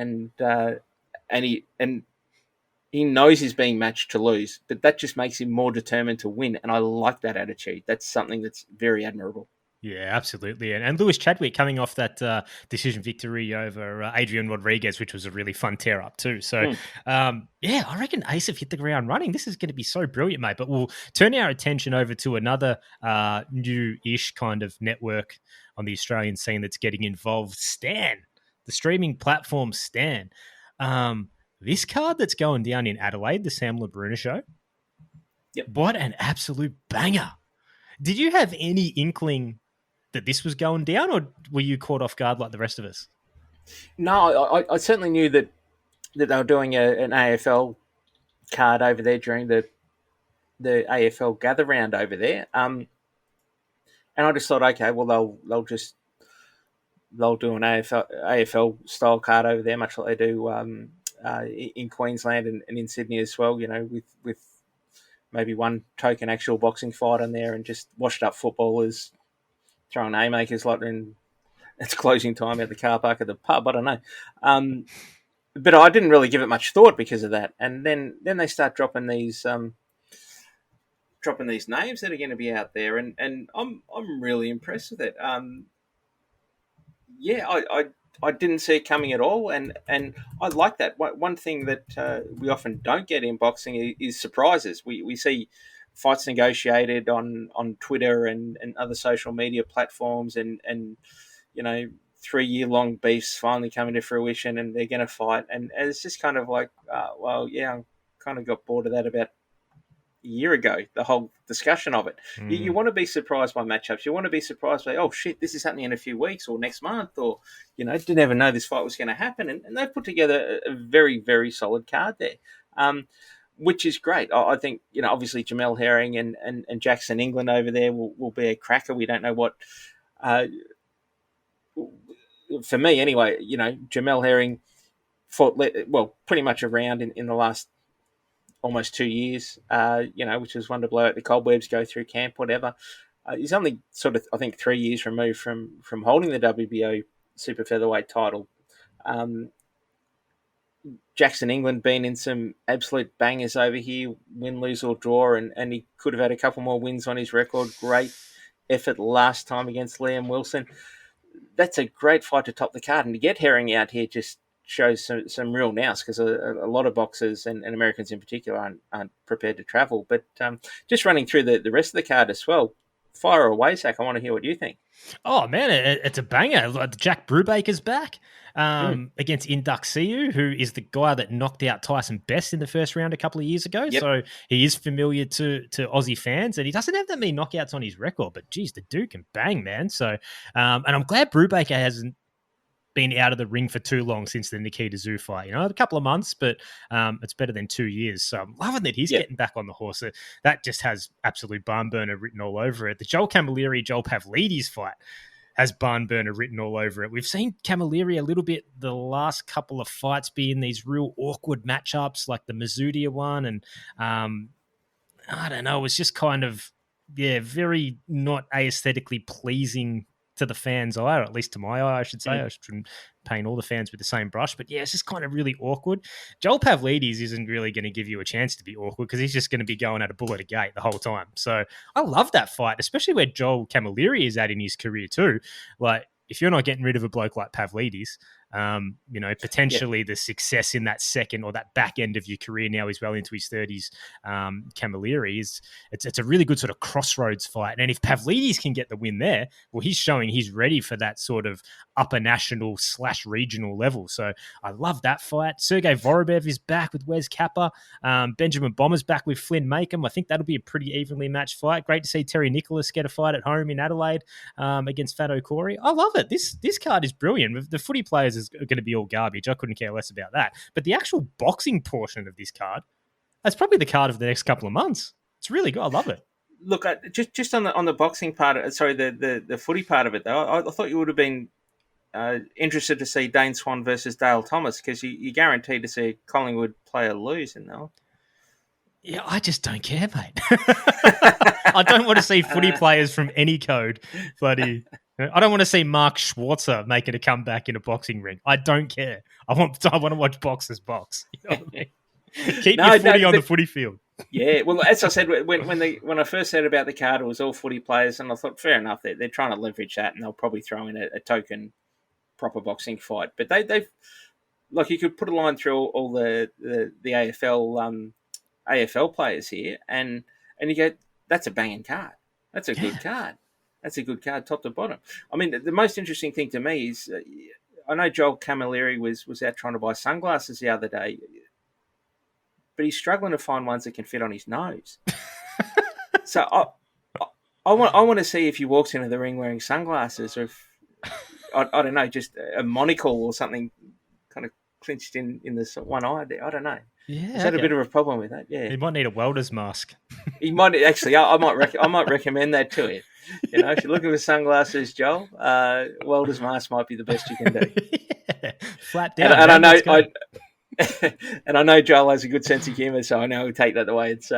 he knows he's being matched to lose, but that just makes him more determined to win. And I like that attitude. That's something that's very admirable. Yeah, absolutely. And Lewis Chadwick coming off that decision victory over Adrian Rodriguez, which was a really fun tear-up too. So, I reckon Ace have hit the ground running. This is going to be so brilliant, mate. But we'll turn our attention over to another new-ish kind of network on the Australian scene that's getting involved, Stan, the streaming platform Stan. This card that's going down in Adelaide, the Sam LaBruna show, yep. What an absolute banger. Did you have any inkling that this was going down, or were you caught off guard like the rest of us? No, I certainly knew that they were doing an AFL card over there during the AFL gather round over there. And I just thought, okay, well they'll do an AFL style card over there, much like they do in Queensland and in Sydney as well. With maybe one token actual boxing fight on there and just washed up footballers throwing haymakers like in it's closing time at the car park of the pub. I don't know. But I didn't really give it much thought because of that. And then they start dropping these names that are going to be out there, and I'm really impressed with it. I didn't see it coming at all, and I like that. One thing that we often don't get in boxing is surprises. We see fights negotiated on Twitter and other social media platforms, and 3-year-long beefs finally coming to fruition, and they're going to fight, and it's just kind of like, I kind of got bored of that about a year ago, the whole discussion of it. You want to be surprised by matchups. You want to be surprised by, oh shit, this is happening in a few weeks or next month, or didn't ever know this fight was going to happen, and they've put together a very, very solid card there, which is great. I think obviously Jamel Herring and Jackson England over there will be a cracker. We don't know what for me anyway, Jamel Herring fought pretty much around in the last almost 2 years, which was one to blow out the cobwebs, go through camp, whatever. He's only sort of, I think, 3 years removed from holding the WBO super featherweight title. Jackson England been in some absolute bangers over here, win, lose or draw, and he could have had a couple more wins on his record. Great effort last time against Liam Wilson. That's a great fight to top the card, and to get Herring out here just shows some real nous, because a lot of boxers and Americans in particular aren't prepared to travel. But just running through the rest of the card as well, fire away, Zach. I want to hear what you think. Oh man, it's a banger. Like, Jack Brubaker's back against Induxiu, who is the guy that knocked out Tyson Best in the first round a couple of years ago. Yep. So he is familiar to Aussie fans, and he doesn't have that many knockouts on his record. But geez, the dude can bang, man. So, and I'm glad Brubaker hasn't been out of the ring for too long since the Nikita Tszyu fight. You know, a couple of months, but it's better than 2 years. So I'm loving that he's getting back on the horse. That just has absolute barn burner written all over it. The Joel Camilleri, Joel Pavlidis fight has barn burner written all over it. We've seen Camilleri a little bit the last couple of fights be in these real awkward matchups, like the Mazudia one, and I don't know, it was just kind of very not aesthetically pleasing to the fans' eye, or at least to my eye, I should say. I shouldn't paint all the fans with the same brush, but it's just kind of really awkward. Joel Pavlidis isn't really going to give you a chance to be awkward because he's just going to be going at a bull at a gate the whole time. So I love that fight, especially where Joel Camilleri is at in his career too. Like, if you're not getting rid of a bloke like Pavlidis, potentially the success in that second or that back end of your career, now he's well into his 30s, Camilleri, it's a really good sort of crossroads fight. And if Pavlidis can get the win there, well, he's showing he's ready for that sort of upper national / regional level. So I love that fight. Sergey Vorobev is back with Wes Kappa. Benjamin Bomber's back with Flynn Makem. I think that'll be a pretty evenly matched fight. Great to see Terry Nicholas get a fight at home in Adelaide against Fat Corey. I love it. This card is brilliant. The footy players is going to be all garbage. I couldn't care less about that. But the actual boxing portion of this card, that's probably the card of the next couple of months. It's really good. I love it. Look, just on the boxing part, the footy part of it, though, I thought you would have been interested to see Dane Swan versus Dale Thomas, because you guaranteed to see a Collingwood player lose in that. Yeah, I just don't care, mate. I don't want to see footy players from any code bloody... I don't want to see Mark Schwarzer making a comeback in a boxing ring. I don't care. I want to watch boxers box. You know what I mean? Keep your footy on the footy field. Yeah, well, as I said, when I first heard about the card, it was all footy players, and I thought, fair enough, they're trying to leverage that, and they'll probably throw in a token proper boxing fight. But they've like, you could put a line through all the AFL players here, and you go, that's a banging card. That's a good card. That's a good card, top to bottom. I mean, the most interesting thing to me is, I know Joel Camilleri was out trying to buy sunglasses the other day, but he's struggling to find ones that can fit on his nose. So I want to see if he walks into the ring wearing sunglasses, or if, I don't know, just a monocle or something kind of clinched in this one eye there. I don't know. Yeah, is that a bit of a problem with that? Yeah, he might need a welder's mask. He might actually. I might recommend that to him. You know, if you're looking for sunglasses, Joel, welder's mask might be the best you can do. Flat down. And I know Joel has a good sense of humour, so I know he'll take that the way it's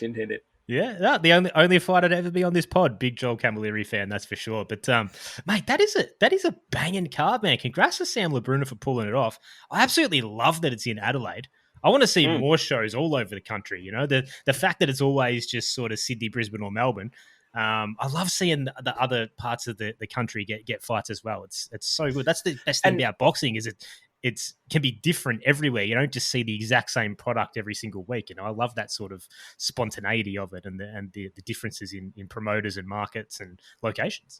intended. Yeah, the only fight I'd ever be on this pod. Big Joel Camilleri fan, that's for sure. But mate, that is a banging card, man. Congrats to Sam Labruna for pulling it off. I absolutely love that it's in Adelaide. I want to see more shows all over the country. You know, the fact that it's always just sort of Sydney, Brisbane, or Melbourne. I love seeing the other parts of the country get fights as well. It's so good. That's the best thing about boxing, is it can be different everywhere. You don't just see the exact same product every single week. You know, I love that sort of spontaneity of it, and the differences in promoters and markets and locations.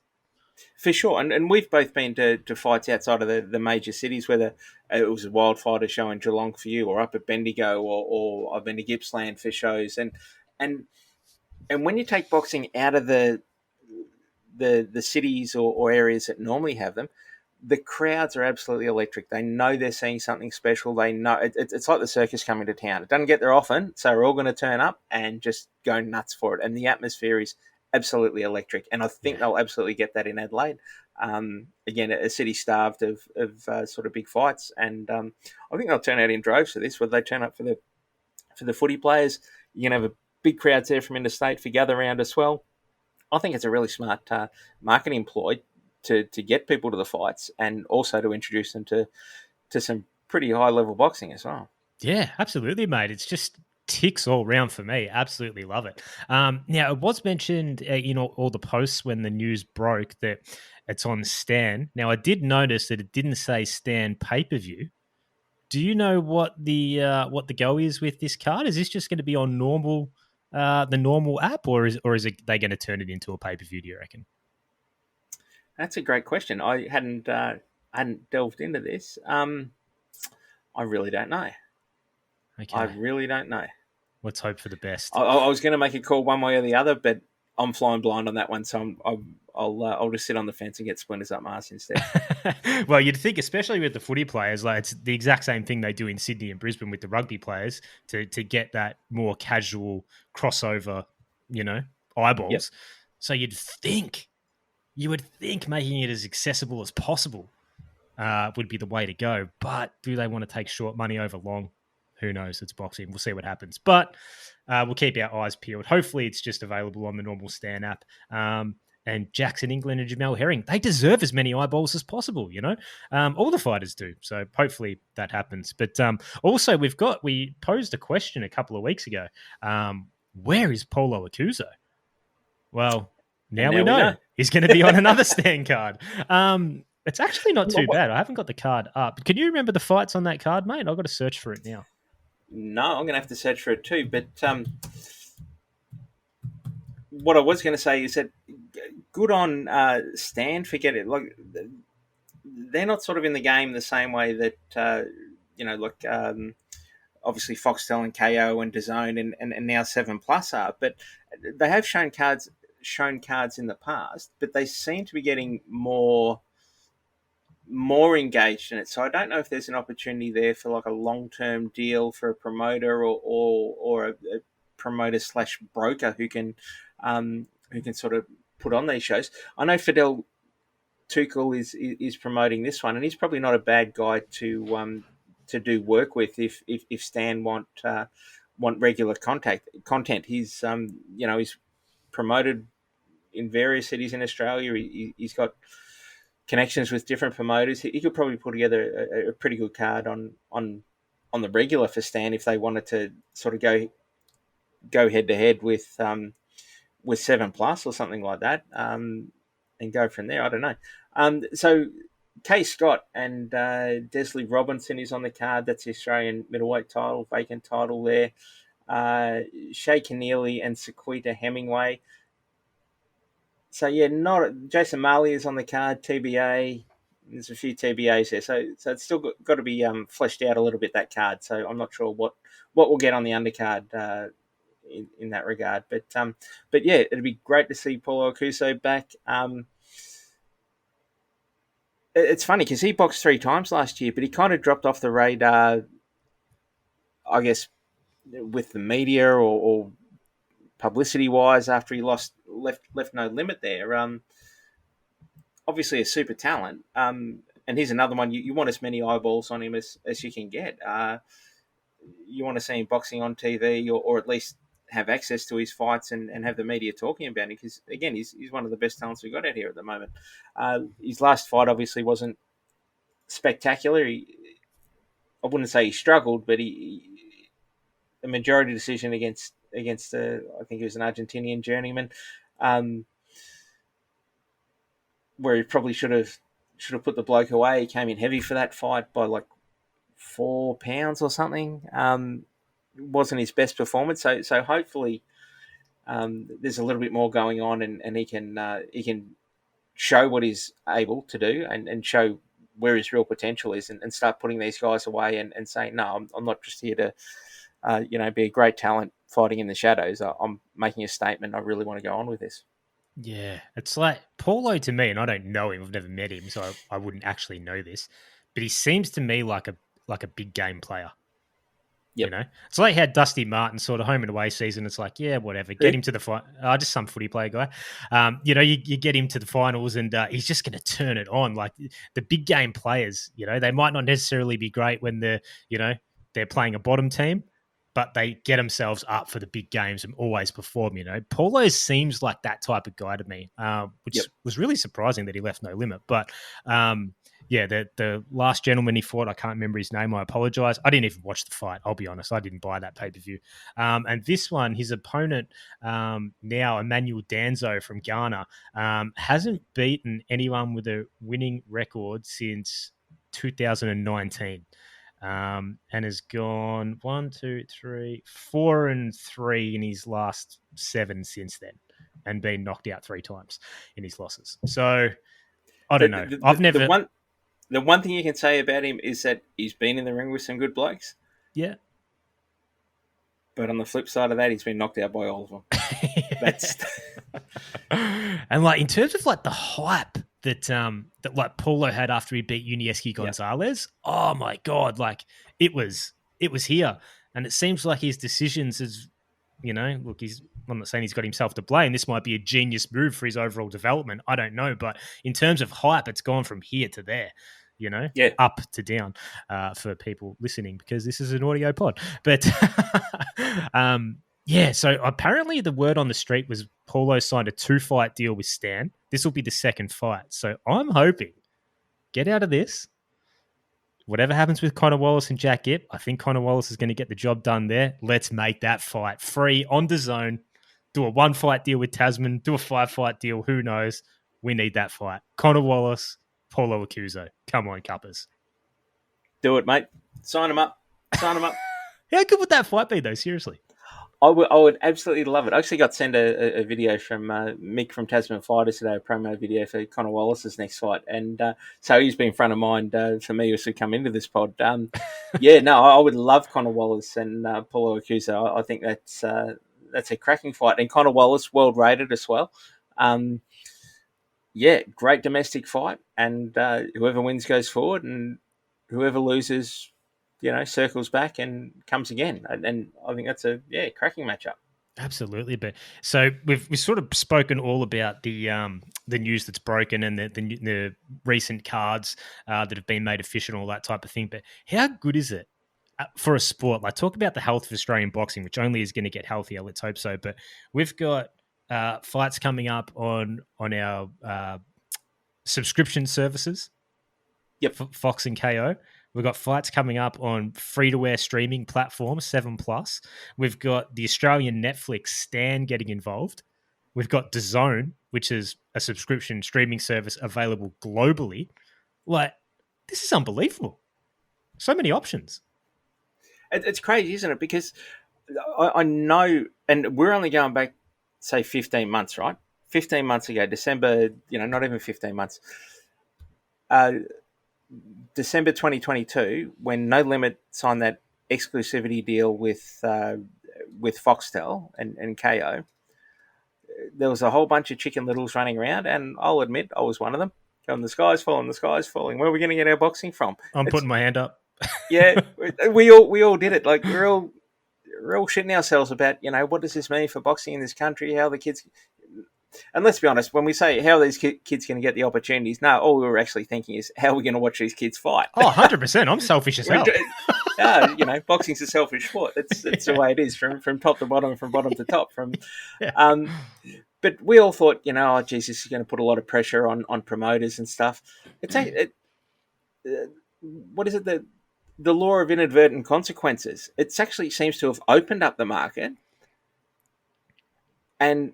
For sure, and we've both been to fights outside of the major cities, whether it was a Wildfighter show in Geelong for you, or up at Bendigo, or I've been to Gippsland for shows, and when you take boxing out of the cities or areas that normally have them, the crowds are absolutely electric. They know they're seeing something special. They know it's like the circus coming to town. It doesn't get there often, so we're all going to turn up and just go nuts for it. And the atmosphere is absolutely electric, and I think they'll absolutely get that in Adelaide. Again, a city starved of sort of big fights, and I think they'll turn out in droves for this. Whether they turn up for the footy players, you're going to have a big crowds there from interstate for gather round as well. I think it's a really smart marketing ploy to get people to the fights, and also to introduce them to some pretty high level boxing as well. Yeah, absolutely, mate. It's just ticks all round for me. Absolutely love it. Now, it was mentioned in all the posts when the news broke that it's on Stan. Now, I did notice that it didn't say Stan pay-per-view. Do you know what the go is with this card? Is this just going to be on normal the normal app, or is they going to turn it into a pay-per-view, do you reckon? That's a great question. I hadn't delved into this. I really don't know. Okay. I really don't know. Let's hope for the best. I was going to make a call one way or the other, but I'm flying blind on that one, so I'll just sit on the fence and get splinters up my ass instead. Well, you'd think, especially with the footy players, like it's the exact same thing they do in Sydney and Brisbane with the rugby players to get that more casual crossover, eyeballs. Yep. So you would think making it as accessible as possible would be the way to go. But do they want to take short money over long? Who knows? It's boxing. We'll see what happens. But we'll keep our eyes peeled. Hopefully it's just available on the normal Stan app. And Jackson England and Jamel Herring, they deserve as many eyeballs as possible, all the fighters do. So hopefully that happens. But also we posed a question a couple of weeks ago. Where is Paulo Acuso? Well, now we know. He's going to be on another Stan card. It's actually not too bad. I haven't got the card up. Can you remember the fights on that card, mate? I've got to search for it now. No, I'm going to have to search for it too. But what I was going to say is that good on Stan for getting it. Like, they're not sort of in the game the same way that obviously Foxtel and Kayo and DAZN and now 7+ are. But they have shown cards in the past, but they seem to be getting more engaged in it. So I don't know if there's an opportunity there for like a long-term deal for a promoter or a promoter / broker who can sort of put on these shows. I know Fidel Tuchel is promoting this one, and he's probably not a bad guy to do work with if Stan want regular content. He's he's promoted in various cities in Australia. He's got connections with different promoters. He could probably put together a pretty good card on the regular for Stan if they wanted to sort of go head to head with 7+ or something like that, and go from there. I don't know. So Kay Scott and Desley Robinson is on the card. That's the Australian middleweight title, vacant title there. Shay Keneally and Sequita Hemingway. So yeah, Jason Marley is on the card. TBA, there's a few TBAs there, so it's still got to be fleshed out a little bit, that card. So I'm not sure what we'll get on the undercard in that regard. But yeah, it'd be great to see Paulo Acuso back. It's funny because he boxed 3 times last year, but he kind of dropped off the radar, I guess, with the media or publicity wise after he left No Limit there. Obviously a super talent, and here's another one. You want as many eyeballs on him as you can get. You want to see him boxing on TV or at least have access to his fights and have the media talking about him, because again he's one of the best talents we've got out here at the moment. His last fight obviously wasn't spectacular. I wouldn't say he struggled, but a majority decision against I think he was an Argentinian journeyman, where he probably should have put the bloke away. He came in heavy for that fight by like 4 pounds or something. Wasn't his best performance. So hopefully there's a little bit more going on, and he can show what he's able to do and show where his real potential is, and start putting these guys away and saying, no, I'm not just here to be a great talent fighting in the shadows. I'm making a statement. I really want to go on with this. Yeah, it's like Paulo to me, and I don't know him. I've never met him, so I wouldn't actually know this. But he seems to me like a big game player. Yep. It's like how Dusty Martin sort of home and away season. It's like, yeah, whatever. Get him to the fight. Just some footy player guy. You get him to the finals, and he's just going to turn it on. Like the big game players, they might not necessarily be great when they're playing a bottom team, but they get themselves up for the big games and always perform. Paulo seems like that type of guy to me, which was really surprising that he left No Limit. But yeah, the last gentleman he fought, I can't remember his name. I apologize. I didn't even watch the fight. I'll be honest. I didn't buy that pay-per-view. And this one, his opponent now, Emmanuel Danzo from Ghana, hasn't beaten anyone with a winning record since 2019. and has gone 4-3 in his last 7 since then, and been knocked out 3 times in his losses. So I don't know. I've never. The one thing you can say about him is that he's been in the ring with some good blokes. Yeah. But on the flip side of that, he's been knocked out by all of them. That's and like in terms of like the hype that like Paulo had after he beat Unieski Gonzalez. Yep. Oh my God. Like it was here. And it seems like his decisions is, look, I'm not saying he's got himself to blame. This might be a genius move for his overall development. I don't know. But in terms of hype, it's gone from here to there, up to down for people listening, because this is an audio pod. But so apparently the word on the street was Paulo signed a 2-fight deal with Stan. This will be the second fight. So I'm hoping, get out of this. Whatever happens with Conor Wallace and Jack Gipp, I think Conor Wallace is going to get the job done there. Let's make that fight free on DAZN. Do a 1-fight deal with Tasman. Do a 5-fight deal. Who knows? We need that fight. Conor Wallace, Paulo Accuso. Come on, Cuppers. Do it, mate. Sign him up. How good would that fight be, though? Seriously. I would absolutely love it. I actually got sent a video from Mick from Tasman Fighters today, a promo video for Conor Wallace's next fight. And so he's been front of mind for me as we come into this pod. I would love Conor Wallace and Paulo Accuso. I think that's a cracking fight. And Conor Wallace, world rated as well. Great domestic fight. And whoever wins goes forward, and whoever loses, circles back and comes again. And I think that's a cracking matchup. Absolutely. But so we've sort of spoken all about the news that's broken and the recent cards that have been made official and all that type of thing. But how good is it for a sport? Like, talk about the health of Australian boxing, which only is going to get healthier. Let's hope so. But we've got fights coming up on our subscription services. Yep. Fox and Kayo. We've got fights coming up on free-to-air streaming platform 7+. We've got the Australian Netflix Stan getting involved. We've got DAZN, which is a subscription streaming service available globally. Like, this is unbelievable. So many options. It's crazy, isn't it? Because I know, and we're only going back, say, 15 months, right? 15 months ago, December, not even 15 months. December 2022, when No Limit signed that exclusivity deal with Foxtel and Kayo, there was a whole bunch of Chicken Littles running around, and I'll admit I was one of them. Going, the sky's falling. Where are we going to get our boxing from? I'm putting my hand up. Yeah, we all did it. Like, we're all shitting ourselves about, what does this mean for boxing in this country? How the kids. And let's be honest, when we say how are these kids going to get the opportunities, no, all we were actually thinking is how are we going to watch these kids fight? Oh, 100%. I'm selfish as hell. Boxing's a selfish sport. It's the way it is from top to bottom, from bottom to top. But we all thought, this is going to put a lot of pressure on promoters and stuff. What is it? The law of inadvertent consequences. It actually seems to have opened up the market, and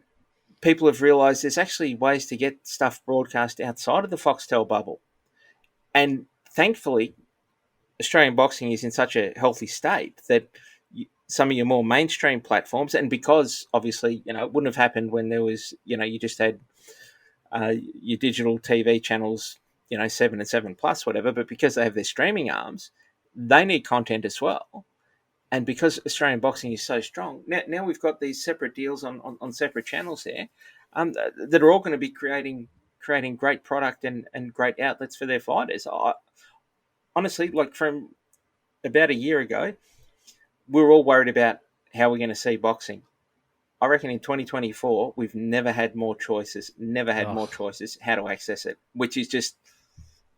people have realised there's actually ways to get stuff broadcast outside of the Foxtel bubble. And thankfully, Australian boxing is in such a healthy state that some of your more mainstream platforms, and because obviously, it wouldn't have happened when there was, you just had your digital TV channels, 7 and 7+, whatever, but because they have their streaming arms, they need content as well. And because Australian boxing is so strong, now we've got these separate deals on separate channels there that are all going to be creating great product and great outlets for their fighters. Honestly, like from about a year ago, we were all worried about how we're going to see boxing. I reckon in 2024, we've never had more choices, how to access it, which is just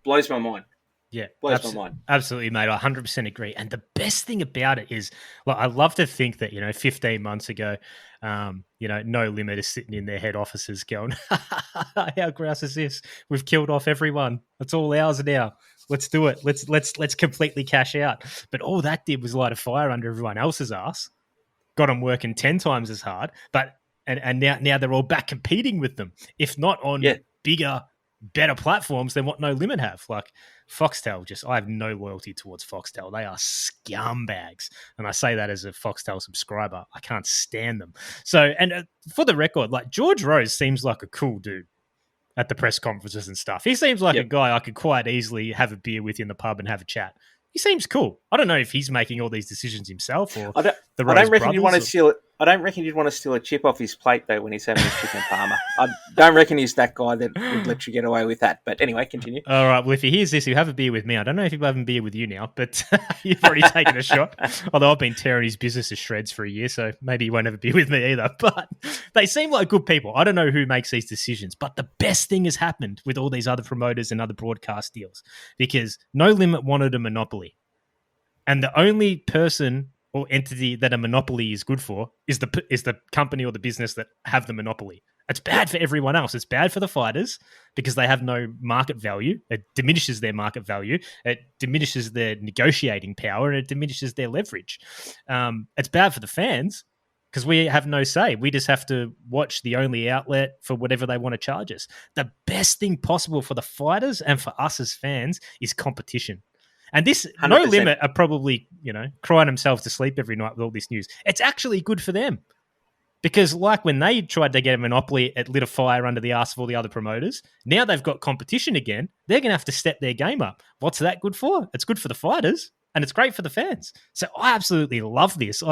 blows my mind. Yeah, blows my mind. Absolutely, mate. I 100% agree. And the best thing about it is, like, I love to think that 15 months ago, No Limit is sitting in their head offices going, "How grouse is this? We've killed off everyone. It's all ours now. Let's do it. Let's completely cash out." But all that did was light a fire under everyone else's ass. Got them working 10 times as hard. But and now they're all back competing with them, if not on bigger better platforms than what No Limit have. Like Foxtel, I have no loyalty towards Foxtel. They are scumbags. And I say that as a Foxtel subscriber. I can't stand them. So, and for the record, like George Rose seems like a cool dude at the press conferences and stuff. He seems like a guy I could quite easily have a beer with in the pub and have a chat. He seems cool. I don't know if he's making all these decisions himself or I don't reckon you'd want to steal it. I don't reckon you'd want to steal a chip off his plate though when he's having his chicken parma. I don't reckon he's that guy that would let you get away with that. But anyway, continue. All right. Well, if he hears this, he'll have a beer with me. I don't know if he'll have a beer with you now, but you've already taken a shot. Although I've been tearing his business to shreds for a year, so maybe he won't have a beer with me either. But they seem like good people. I don't know who makes these decisions, but the best thing has happened with all these other promoters and other broadcast deals because No Limit wanted a monopoly. And the only person or entity that a monopoly is good for is the company or the business that have the monopoly. It's bad for everyone else. It's bad for the fighters because they have no market value. It diminishes their market value. It diminishes their negotiating power and it diminishes their leverage. It's bad for the fans because we have no say. We just have to watch the only outlet for whatever they want to charge us. The best thing possible for the fighters and for us as fans is competition. And this 100%. No Limit are probably, crying themselves to sleep every night with all this news. It's actually good for them. Because like when they tried to get a monopoly, it lit a fire under the arse of all the other promoters. Now they've got competition again. They're going to have to step their game up. What's that good for? It's good for the fighters and it's great for the fans. So I absolutely love this.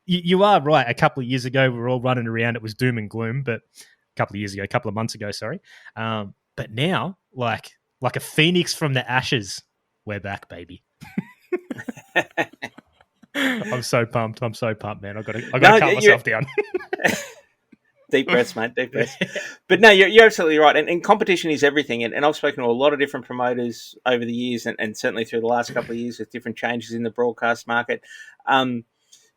You are right. A couple of years ago, we were all running around. It was doom and gloom, but a couple of months ago, sorry. But now, like a phoenix from the ashes, we're back, baby. I'm so pumped, man. I got to calm myself down. Deep breaths, mate. Deep breaths. But no, you're absolutely right. And competition is everything. And I've spoken to a lot of different promoters over the years, and certainly through the last couple of years with different changes in the broadcast market.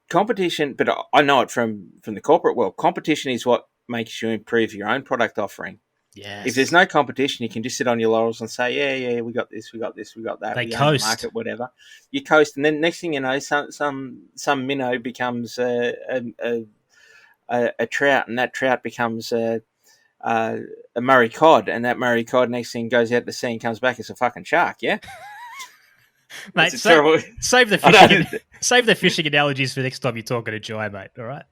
Competition, but I know it from the corporate world. Competition is what makes you improve your own product offering. Yes. If there's no competition, you can just sit on your laurels and say, yeah, we got this, we got that. They coast. Market, whatever. You coast, and then next thing you know, some minnow becomes a trout, and that trout becomes a Murray cod, and that Murray cod next thing goes out to sea and comes back as a fucking shark. Yeah. Mate, save the fishing analogies for next time you're talking to Jai, mate. All right.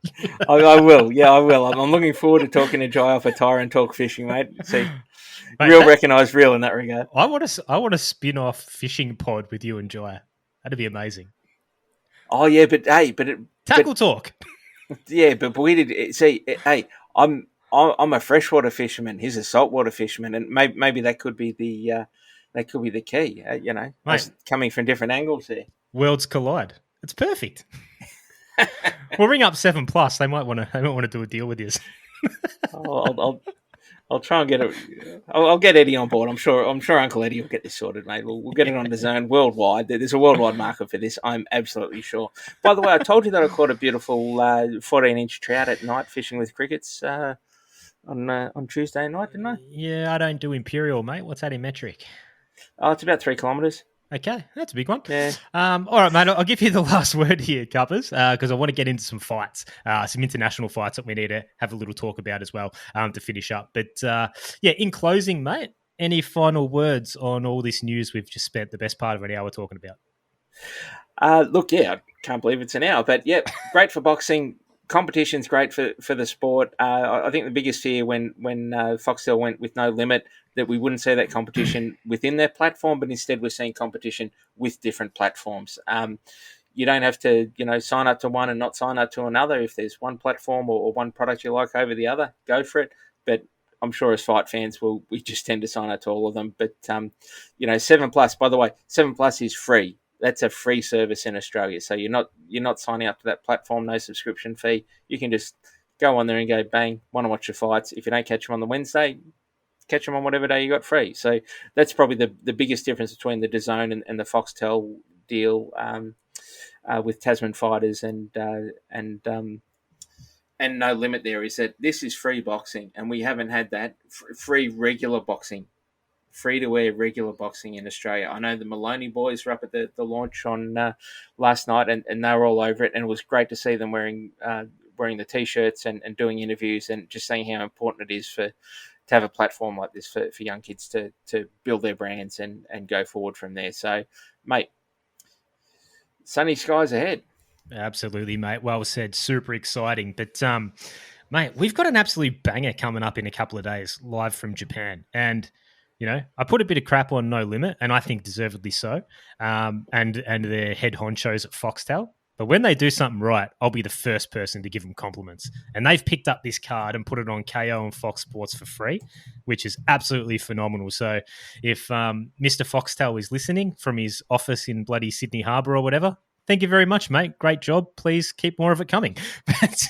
I will. Yeah, I will. I'm looking forward to talking to Jai off Opetaia and talk fishing, mate. See, mate, recognise real in that regard. I want to spin off fishing pod with you and Jai. That'd be amazing. Oh yeah, but talk. Yeah, but we did see. Hey, I'm a freshwater fisherman. He's a saltwater fisherman, and maybe that could be the. That could be the key, Mate, coming from different angles here. Worlds collide. It's perfect. We'll ring up 7plus. They might want to do a deal with you. I'll try and get it. I'll get Eddie on board. I'm sure Uncle Eddie will get this sorted, mate. We'll get it on DAZN worldwide. There's a worldwide market for this. I'm absolutely sure. By the way, I told you that I caught a beautiful 14-inch trout at night fishing with crickets on Tuesday night, didn't I? Yeah, I don't do imperial, mate. What's that in metric? Oh, it's about 3 kilometres. Okay, that's a big one. Yeah. All right, mate, I'll give you the last word here, Cuppers, because I want to get into some fights, some international fights that we need to have a little talk about as well to finish up. But, in closing, mate, any final words on all this news we've just spent the best part of an hour talking about? Look, I can't believe it's an hour, but, great for boxing. Competition's great for the sport. I think the biggest fear when Foxtel went with No Limit that we wouldn't see that competition within their platform, but instead we're seeing competition with different platforms. You don't have to, sign up to one and not sign up to another. If there's one platform or one product you like over the other, go for it. But I'm sure as fight fans, we just tend to sign up to all of them. But 7plus, by the way, 7plus is free. That's a free service in Australia. So you're not signing up to that platform, no subscription fee. You can just go on there and go, bang, want to watch your fights. If you don't catch them on the Wednesday, catch them on whatever day you got free. So that's probably the biggest difference between the DAZN and the Foxtel deal with Tasman Fighters and No Limit there is that this is free boxing, and we haven't had that free regular boxing. Free-to-air regular boxing in Australia. I know the Maloney boys were up at the launch on last night, and they were all over it, and it was great to see them wearing the T-shirts and doing interviews and just saying how important it is for to have a platform like this for young kids to build their brands and go forward from there. So, mate, sunny skies ahead. Absolutely, mate. Well said. Super exciting. But, mate, we've got an absolute banger coming up in a couple of days, live from Japan. And, you know, I put a bit of crap on No Limit, and I think deservedly so, and their head honchos at Foxtel. But when they do something right, I'll be the first person to give them compliments. And they've picked up this card and put it on Kayo and Fox Sports for free, which is absolutely phenomenal. So if Mr. Foxtel is listening from his office in bloody Sydney Harbour or whatever, thank you very much, mate. Great job. Please keep more of it coming. But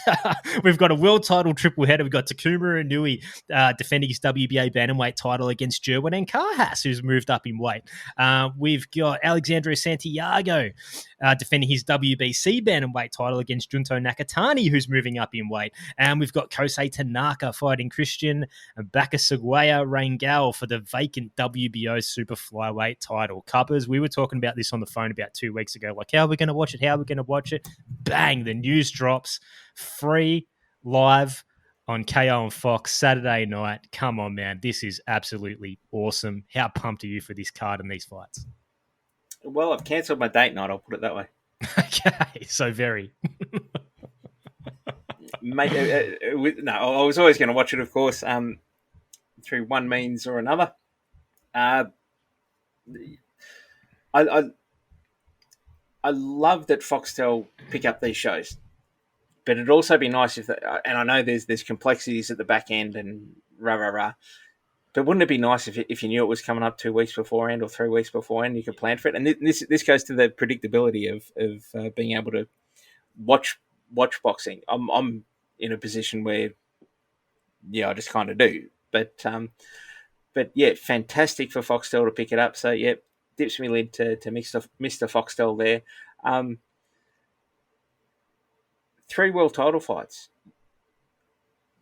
we've got a world title triple header. We've got Takuma Inui defending his WBA bantamweight title against Jerwin and Carhass, who's moved up in weight. We've got Alexandre Santiago defending his WBC bantamweight title against Junto Nakatani, who's moving up in weight. And we've got Kosei Tanaka fighting Christian Bakasugwaya Rangel for the vacant WBO super flyweight title. Cuppers, we were talking about this on the phone about 2 weeks ago. Like, how are we going to watch it? How are we going to watch it? Bang, the news drops. Free, live on Kayo and Fox Saturday night. Come on, man. This is absolutely awesome. How pumped are you for this card and these fights? Well, I've cancelled my date night, I'll put it that way. Okay, so very. Mate, no, I was always going to watch it, of course, through one means or another. I love that Foxtel pick up these shows, but it'd also be nice if, and I know there's complexities at the back end and rah. But wouldn't it be nice if you knew it was coming up 2 weeks beforehand or 3 weeks beforehand, you could plan for it? And this goes to the predictability of being able to watch boxing. I'm in a position where, yeah, I just kind of do. But yeah, fantastic for Foxtel to pick it up. So yeah, dips me lid to Mr. Foxtel there. 3 world title fights.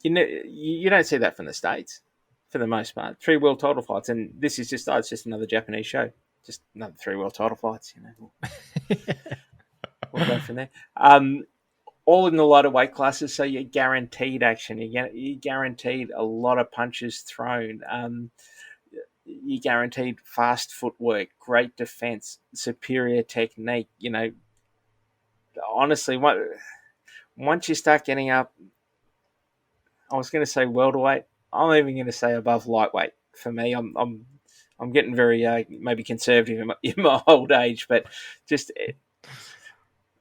You don't see that from the States. For the most part, 3 world title fights, and this is just it's just another Japanese show, just another 3 world title fights. We'll go from there. All in the lighter weight classes, so you're guaranteed action. You're guaranteed a lot of punches thrown. You're guaranteed fast footwork, great defense, superior technique. Honestly, once you start getting up, I was going to say welterweight. I'm even going to say above lightweight. For me, I'm getting very maybe conservative in my old age, but just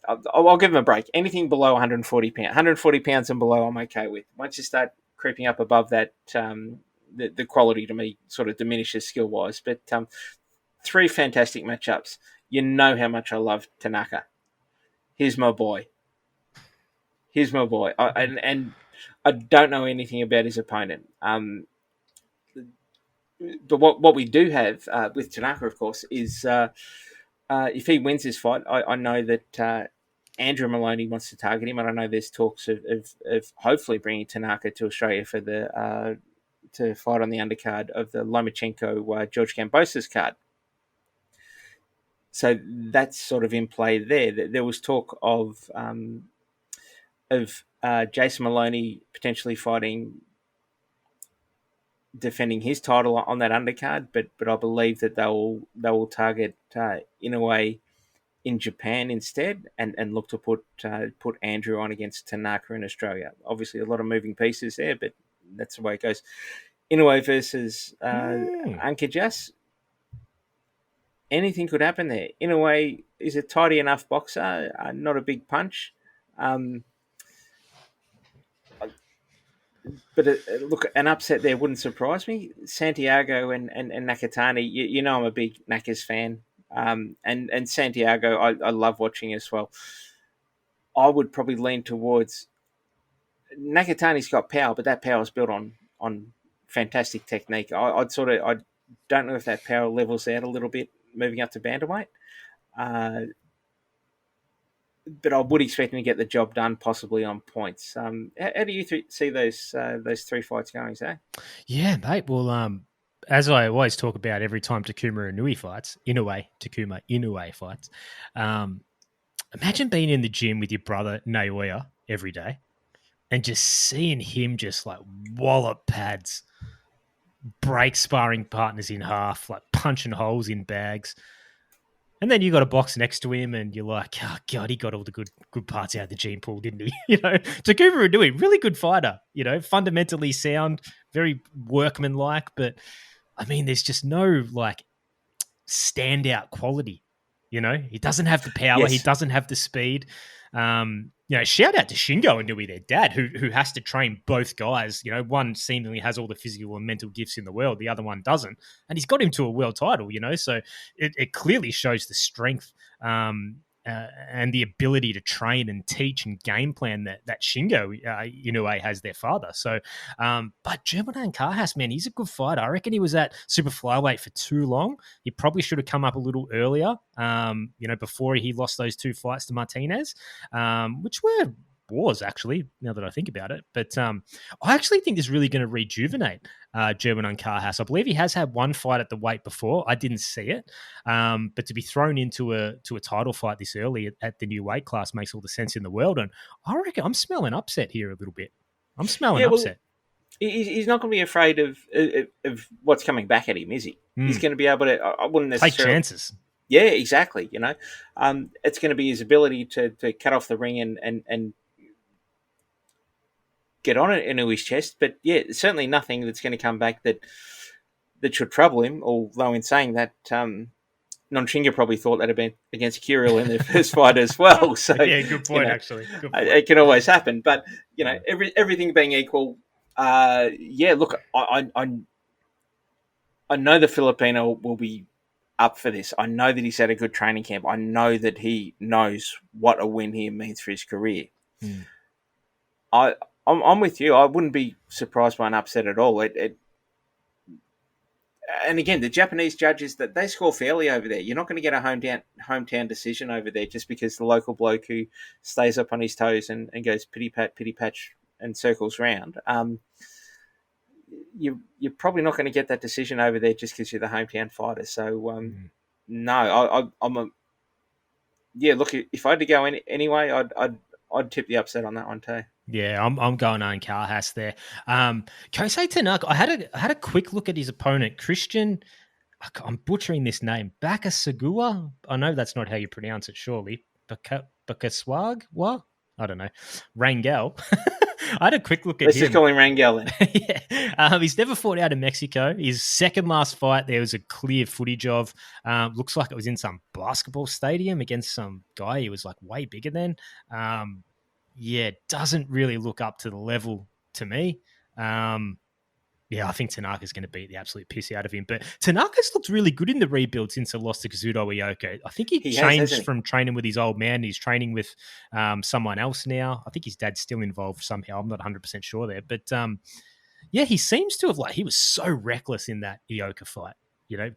I'll give them a break. Anything below 140 pounds and below, I'm okay with. Once you start creeping up above that, the quality to me sort of diminishes skill wise. But 3 fantastic matchups. You know how much I love Tanaka. Here's my boy. And I don't know anything about his opponent. But what we do have with Tanaka, of course, is if he wins this fight, I know that Andrew Maloney wants to target him, and I know there's talks of hopefully bringing Tanaka to Australia for the to fight on the undercard of the Lomachenko George Kambosos card. So that's sort of in play there. There was talk of Jason Maloney potentially defending his title on that undercard, but I believe that they will target Inoue in Japan instead, and look to put Andrew on against Tanaka in Australia. Obviously, a lot of moving pieces there, but that's the way it goes. Inoue versus Ankajas. Anything could happen there. Inoue is a tidy enough boxer, not a big punch. But look, an upset there wouldn't surprise me. Santiago and Nakatani, you know I'm a big Nakas fan. And Santiago, I love watching as well. I would probably lean towards Nakatani's got power, but that power is built on fantastic technique. I don't know if that power levels out a little bit moving up to bantamweight. But I would expect him to get the job done, possibly on points. How do you see those 3 fights going, Zach? Yeah, mate. Well, as I always talk about every time Takuma Inoue fights, imagine being in the gym with your brother Naoya every day and just seeing him just like wallop pads break sparring partners in half, like punching holes in bags. And then you got a box next to him, and you're like, oh god, he got all the good parts out of the gene pool, didn't he? Takuba Inui, really good fighter. Fundamentally sound, very workmanlike, but I mean, there's just no like standout quality. He doesn't have the power, Yes. he doesn't have the speed. Shout out to Shingo Inui, their dad, who has to train both guys. One seemingly has all the physical and mental gifts in the world, the other one doesn't, and he's got him to a world title. So it clearly shows the strength and the ability to train and teach and game plan that Shingo Inoue has, their father. So, but Germanan Carhas, man, he's a good fighter. I reckon he was at super flyweight for too long. He probably should have come up a little earlier, before he lost those 2 fights to Martinez, which were wars, actually, now that I think about it. But I actually think this is really going to rejuvenate Germanan Carhas. I believe he has had 1 fight at the weight before. I didn't see it. But to be thrown into a title fight this early at the new weight class makes all the sense in the world. And I reckon I'm smelling upset here a little bit. I'm smelling upset. He's not going to be afraid of what's coming back at him, is he? He's going to be able to. I wouldn't necessarily take chances. Yeah, exactly. It's going to be his ability to cut off the ring and get on it into his chest. But yeah, certainly nothing that's going to come back that should trouble him. Although in saying that, Nonshinga probably thought that had been against Kirill in their first fight as well. So yeah, good point. Actually, good point. It can always happen. But everything being equal, look, I know the Filipino will be up for this. I know that he's had a good training camp. I know that he knows what a win here means for his career. I'm with you. I wouldn't be surprised by an upset at all. And again, the Japanese judges, that they score fairly over there. You're not going to get a hometown decision over there just because the local bloke who stays up on his toes and goes pity patch and circles round. You're probably not going to get that decision over there just because you're the hometown fighter. So no, look, if I had to go anyway, I'd tip the upset on that one too. Yeah, I'm going on Carhas there. Kosei Tanaka, I had a quick look at his opponent, Christian. I'm butchering this name, Bakasagua. I know that's not how you pronounce it, surely. Bakaswag? What? I don't know. Rangel. I had a quick look at Let's him. just call him Rangel then. Yeah. He's never fought out in Mexico. His second last fight, there was a clear footage of. Looks like it was in some basketball stadium against some guy he was like way bigger than. Doesn't really look up to the level to me. I think Tanaka's going to beat the absolute piss out of him. But Tanaka's looked really good in the rebuild since the loss to Kazuto Iyoko. I think he changed from training with his old man. He's training with someone else now. I think his dad's still involved somehow. I'm not 100% sure there. But he seems to have, he was so reckless in that Iyoko fight,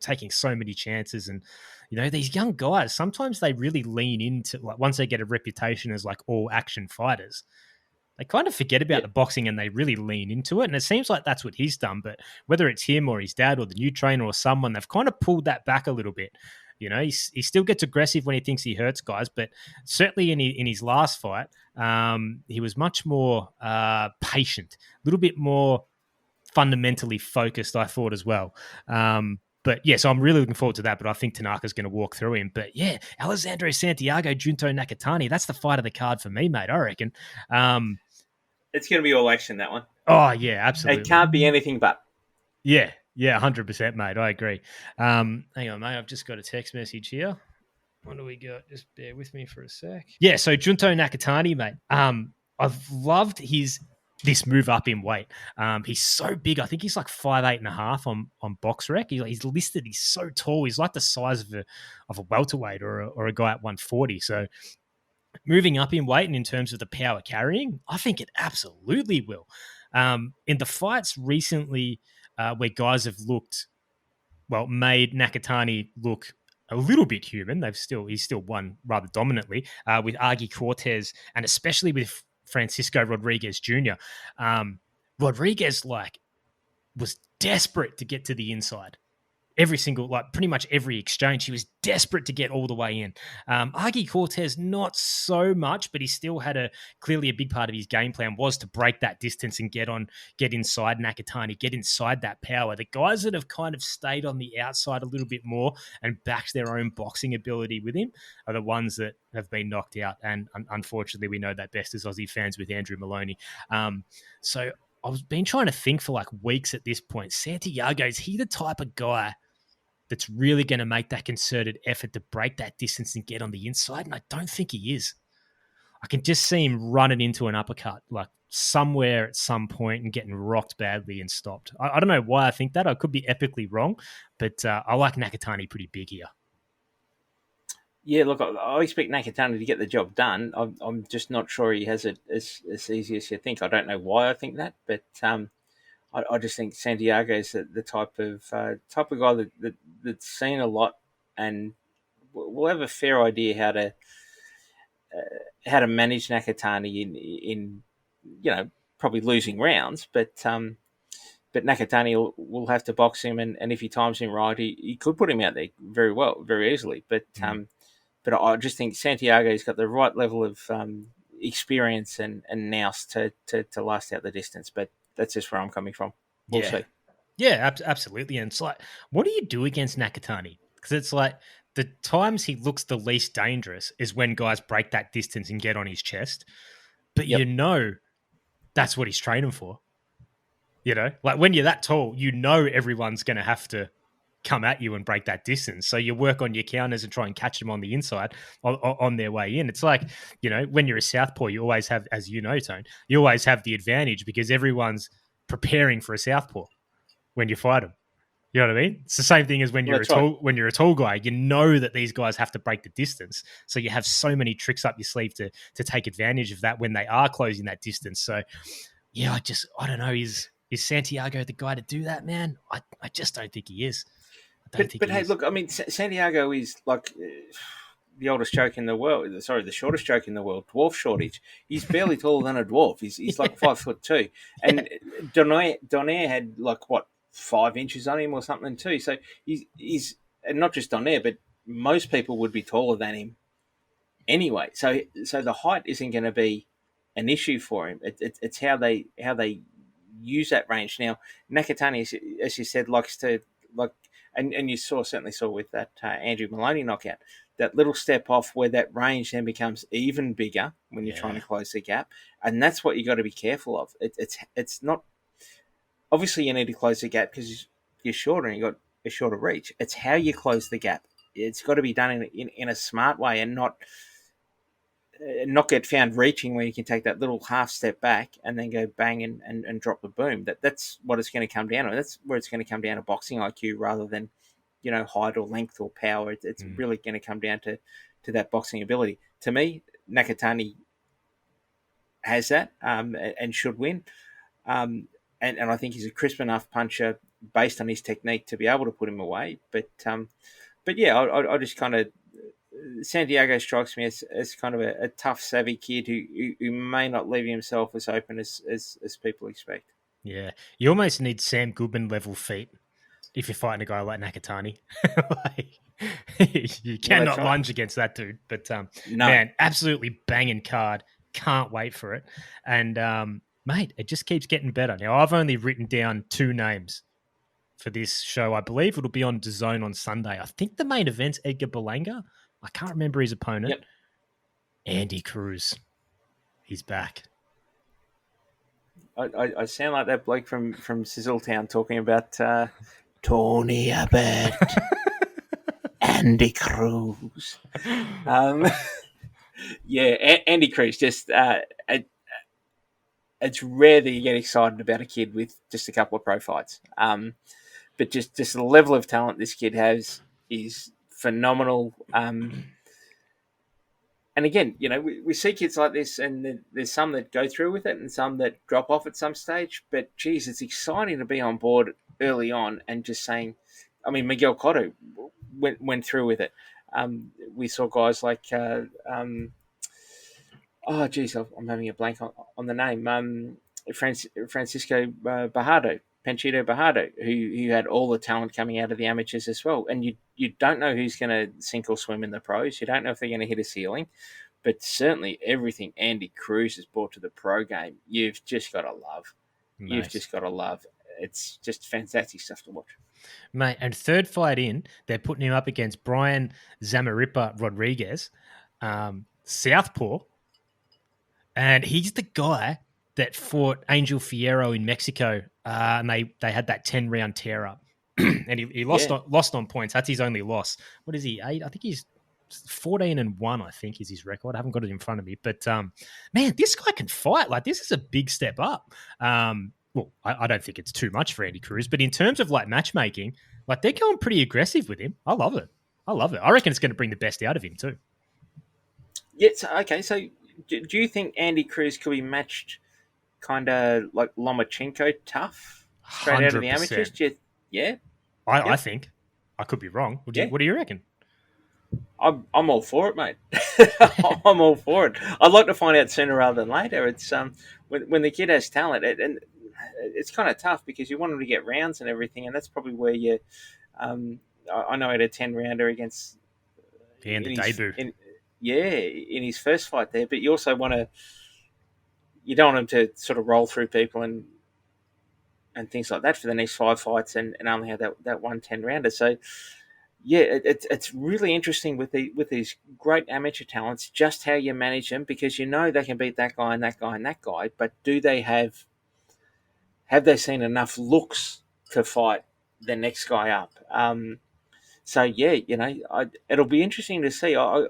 taking so many chances. And, these young guys, sometimes they really lean into, once they get a reputation as all action fighters, they kind of forget about the boxing and they really lean into it. And it seems like that's what he's done. But whether it's him or his dad or the new trainer or someone, they've kind of pulled that back a little bit. He still gets aggressive when he thinks he hurts guys. But certainly in his last fight, he was much more patient, a little bit more fundamentally focused, I thought, as well. So I'm really looking forward to that, but I think Tanaka's going to walk through him. But yeah, Alessandro Santiago, Junto Nakatani, that's the fight of the card for me, mate, I reckon. It's going to be all action, that one. Oh, yeah, absolutely. It can't be anything but. Yeah, 100%, mate. I agree. Hang on, mate. I've just got a text message here. What do we got? Just bear with me for a sec. Yeah, so Junto Nakatani, mate. I've loved this move up in weight. He's so big. I think he's 5'8.5" on BoxRec. He's listed. He's so tall. He's like the size of a welterweight or a guy at 140. So moving up in weight and in terms of the power carrying, I think it absolutely will. In the fights recently where guys have made Nakatani look a little bit human. He's still won rather dominantly with Agi Cortez and especially with Francisco Rodriguez Jr. Rodriguez was desperate to get to the inside. every single, like pretty much every exchange. He was desperate to get all the way in. Agi Cortez, not so much, but he still had clearly a big part of his game plan was to break that distance and get inside Nakatani, get inside that power. The guys that have kind of stayed on the outside a little bit more and backed their own boxing ability with him are the ones that have been knocked out. And unfortunately, we know that best as Aussie fans with Andrew Maloney. So I've been trying to think for like weeks at this point. Santiago, is he the type of guy that's really going to make that concerted effort to break that distance and get on the inside? And I don't think he is. I can just see him running into an uppercut like somewhere at some point and getting rocked badly and stopped. I don't know why I think that. I could be epically wrong, but I like Nakatani pretty big here. Yeah, look, I expect Nakatani to get the job done. I'm just not sure he has it as easy as you think. I don't know why I think that, but I just think Santiago is the type of guy that's seen a lot and will have a fair idea how to manage Nakatani in probably losing rounds, but Nakatani will have to box him, and if he times him right, he could put him out there very easily. But I just think Santiago's got the right level of experience and nous to last out the distance. But that's just where I'm coming from. We'll see. Yeah, absolutely. And it's like, what do you do against Nakatani? Because it's like the times he looks the least dangerous is when guys break that distance and get on his chest. But that's what he's training for. Like when you're that tall, everyone's going to have to come at you and break that distance. So you work on your counters and try and catch them on the inside on their way in. It's like, when you're a southpaw, you always have, as you know, Tone, you always have the advantage because everyone's preparing for a southpaw when you fight them. You know what I mean? It's the same thing as when you're when you're a tall guy. You know that these guys have to break the distance, so you have so many tricks up your sleeve to take advantage of that when they are closing that distance. So, yeah, I don't know. Is Santiago the guy to do that, man? I just don't think he is. But hey, look, I mean, Santiago is like the oldest joke in the world. Sorry, the shortest joke in the world. Dwarf shortage. He's barely taller than a dwarf. He's like 5'2", and Donaire had like what 5 inches on him or something too. So he's and not just Donaire, but most people would be taller than him anyway. So the height isn't going to be an issue for him. It's how they use that range. Now Nakatani, as you said, likes to like. And you certainly saw with that Andrew Maloney knockout, that little step off where that range then becomes even bigger when you're trying to close the gap. And that's what you got to be careful of. It's not... Obviously, you need to close the gap because you're shorter and you've got a shorter reach. It's how you close the gap. It's got to be done in a smart way and not get found reaching where you can take that little half step back and then go bang and drop the boom. That's what it's going to come down to. That's where it's going to come down to boxing IQ rather than, height or length or power. It's really going to come down to that boxing ability. To me, Nakatani has that and should win. And I think he's a crisp enough puncher based on his technique to be able to put him away. But yeah, I just kind of... Santiago strikes me as kind of a tough, savvy kid who may not leave himself as open as people expect. Yeah. You almost need Sam Goodman level feet if you're fighting a guy like Nakatani. You cannot lunge against that dude. But, man, absolutely banging card. Can't wait for it. And, mate, it just keeps getting better. Now, I've only written down 2 names for this show. I believe it'll be on DAZN on Sunday. I think the main event's Edgar Berlanga. I can't remember his opponent. Yep. Andy Cruz. He's back. I sound like that bloke from Sizzletown talking about Tony Abbott, Andy Cruz. Andy Cruz. Just it's rare that you get excited about a kid with just a couple of pro fights. But just the level of talent this kid has is phenomenal. And again, we see kids like this, and there's some that go through with it and some that drop off at some stage. But geez, it's exciting to be on board early on and just saying, I mean, Miguel Cotto went through with it. We saw guys like, I'm having a blank on the name. Francisco Bajardo Panchito Bajada, who had all the talent coming out of the amateurs as well. And you don't know who's going to sink or swim in the pros. You don't know if they're going to hit a ceiling. But certainly everything Andy Cruz has brought to the pro game, you've just got to love. Nice. You've just got to love. It's just fantastic stuff to watch. Mate, and third fight in, they're putting him up against Brian Zamaripa Rodriguez, Southpaw. And he's the guy that fought Angel Fierro in Mexico, and they had that 10-round tear-up. And he lost on points. That's his only loss. What is he, 8? I think he's 14-1, I think, is his record. I haven't got it in front of me. But, man, this guy can fight. Like, this is a big step up. Well, I don't think it's too much for Andy Cruz, but in terms of, like, matchmaking, like, they're going pretty aggressive with him. I love it. I reckon it's going to bring the best out of him too. Yes, okay. So do you think Andy Cruz could be matched kind of like Lomachenko tough straight 100%. Out of the amateurs? Yeah? I think. I could be wrong. What do you reckon? I'm all for it, mate. I'm all for it. I'd like to find out sooner rather than later. It's when the kid has talent, and it's kind of tough because you want him to get rounds and everything, and that's probably where you. I know he had a 10-rounder against. In the debut. In his first fight there, but you also you don't want him to sort of roll through people and things like that for the next 5 fights and only have that one 10-rounder. So. Yeah, it's really interesting with these great amateur talents, just how you manage them, because you know they can beat that guy and that guy and that guy, but do they have they seen enough looks to fight the next guy up? So yeah, it'll be interesting to see. I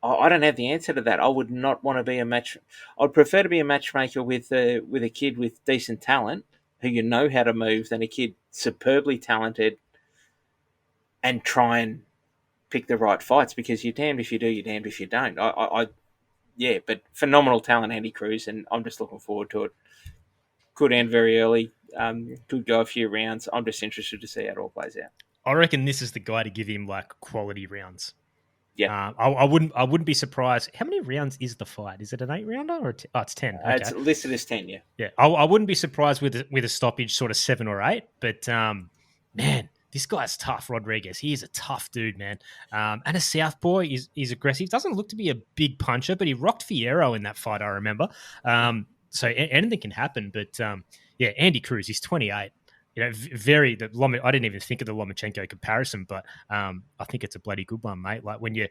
don't have the answer to that. I would not want to be I'd prefer to be a matchmaker with a kid with decent talent who you know how to move than a kid superbly talented. And try and pick the right fights, because you're damned if you do, you're damned if you don't. But phenomenal talent, Andy Cruz, and I'm just looking forward to it. Could end very early, could go a few rounds. I'm just interested to see how it all plays out. I reckon this is the guy to give him like quality rounds. Yeah, I wouldn't be surprised. How many rounds is the fight? Is it an 8-rounder or it's 10? Okay. It's listed as 10. Yeah. I wouldn't be surprised with a stoppage, sort of 7 or 8. But man. This guy's tough, Rodriguez. He is a tough dude, man. And a southpaw. He's aggressive. Doesn't look to be a big puncher, but he rocked Fierro in that fight, I remember. So anything can happen. But, Andy Cruz, he's 28. I didn't even think of the Lomachenko comparison, but I think it's a bloody good one, mate. Like when you're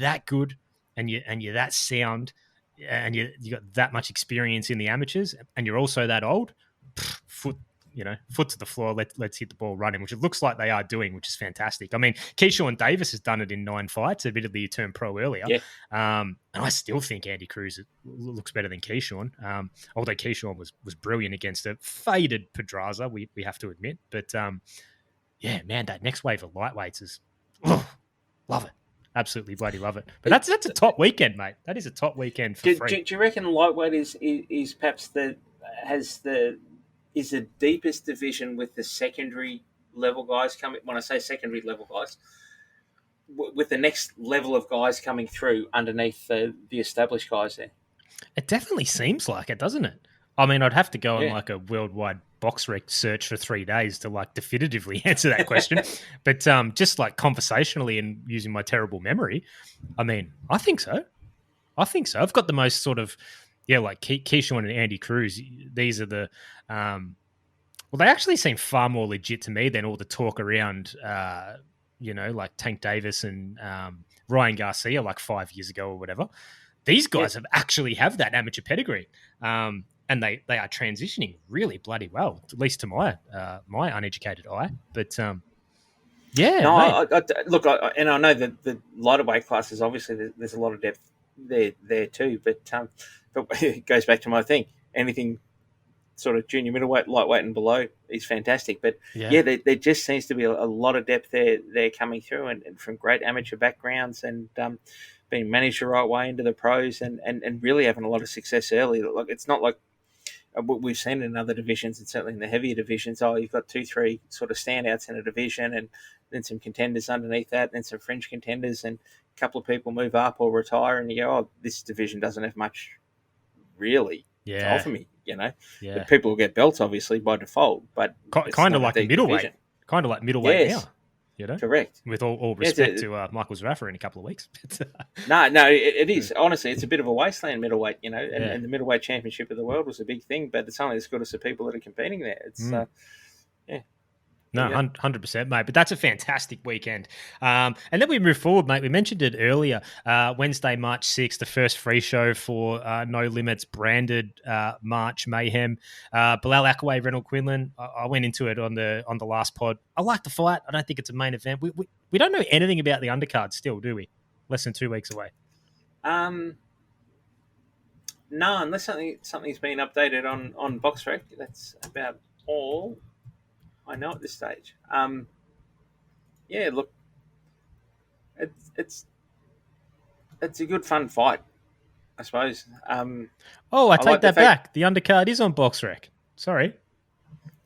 that good and you're that sound and you got that much experience in the amateurs and you're also that old, foot to the floor, let's hit the ball running, which it looks like they are doing, which is fantastic. I mean, Keyshawn Davis has done it in 9 fights. Admittedly, he turned pro earlier. Yeah. And I still think Andy Cruz looks better than Keyshawn, although Keyshawn was brilliant against a faded Pedraza, we have to admit. But, man, that next wave of lightweights is love it. Absolutely bloody love it. But that's a top weekend, mate. That is a top weekend for free. Do you reckon lightweight is perhaps is the deepest division with the secondary level guys coming? When I say secondary level guys, with the next level of guys coming through underneath the established guys there. It definitely seems like it, doesn't it? I mean, I'd have to go on like a worldwide box rec search for 3 days to like definitively answer that question. But just like conversationally and using my terrible memory, I mean, I think so. I've got the most sort of, like Keyshawn and Andy Cruz. These are the, they actually seem far more legit to me than all the talk around, like Tank Davis and Ryan Garcia like 5 years ago or whatever. These guys have that amateur pedigree. And they are transitioning really bloody well, at least to my uneducated eye. But look, I know that the lighter weight classes, obviously there's a lot of depth there too. But it goes back to my thing. Anything sort of junior middleweight, lightweight, and below is fantastic. But there just seems to be a lot of depth there coming through, and from great amateur backgrounds and being managed the right way into the pros, and really having a lot of success early. Like it's not like what we've seen in other divisions, and certainly in the heavier divisions. You've got 2-3 sort of standouts in a division, and then some contenders underneath that, and then some fringe contenders, and a couple of people move up or retire, and you go, this division doesn't have much really to offer me. Yeah. People will get belts obviously by default, but it's Kind not of a like deep middleweight. division. Kind of like middleweight Yes, now. correct. With all Yeah, respect to Michael Zaffer in a couple of weeks. No, it is. Honestly, it's a bit of a wasteland middleweight, and the middleweight championship of the world was a big thing, but it's only as good as the people that are competing there. It's yeah. No, 100%, mate. But that's a fantastic weekend. And then we move forward, mate. We mentioned it earlier. Wednesday, March 6th, the first free show for No Limits branded March Mayhem. Bilal Akaway, Reynolds Quinlan. I went into it on the last pod. I like the fight. I don't think it's a main event. We don't know anything about the undercard still, do we? Less than 2 weeks away. No, unless something's been updated on BoxRec. That's about all I know at this stage. Yeah, look, it's a good fun fight, I suppose. I take like that back. The undercard is on BoxRec. Sorry,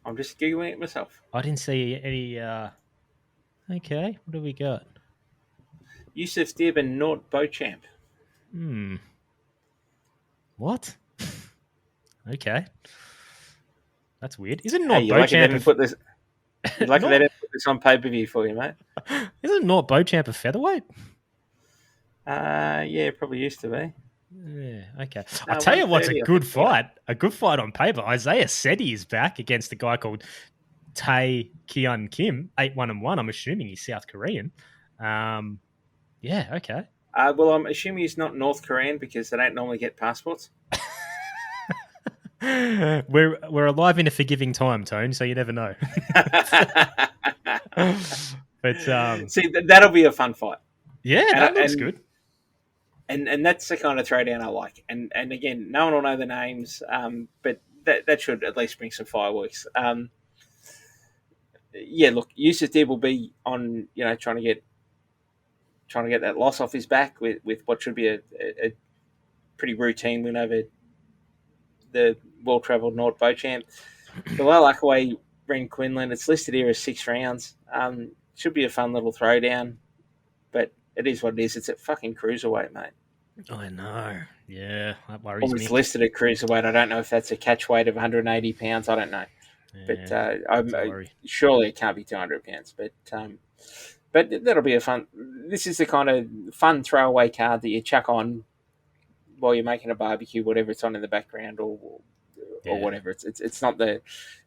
I'm just googling it myself. I didn't see any. Okay, what do we got? Yusuf Dib and Nort Beauchamp. What? Okay. That's weird. Isn't Nort Hey, you lucky they Beauchamp didn't put this. You're lucky they didn't put this on pay-per-view for you, mate. Isn't Nort Beauchamp a featherweight? Yeah, probably used to be. Yeah, okay. No, I'll tell you what's a 130, good fight. A good fight on paper. Isaiah Seti is back against a guy called Tae Kyun Kim, 8-1-1. I'm assuming he's South Korean. Yeah, okay. Well, I'm assuming he's not North Korean because they don't normally get passports. We're alive in a forgiving time, Tone, so you never know. But see, that'll be a fun fight. Yeah, that looks good. And that's the kind of throwdown I like. And again, no one will know the names, but that should at least bring some fireworks. Yeah, look, Yusuf Dib will be on, trying to get that loss off his back with what should be a pretty routine win over the well-travelled Nort Beauchamp. Bilal Akaway, Ren Quinlan, it's listed here as 6 rounds. Should be a fun little throwdown, but it is what it is. It's at fucking cruiserweight, mate. I know. Yeah, that worries me. It's listed at cruiserweight. I don't know if that's a catch weight of 180 pounds. I don't know. Yeah, But surely it can't be 200 pounds. But that'll be a fun. This is the kind of fun throwaway card that you chuck on while you're making a barbecue, whatever it's on in the background, or whatever. It's not the,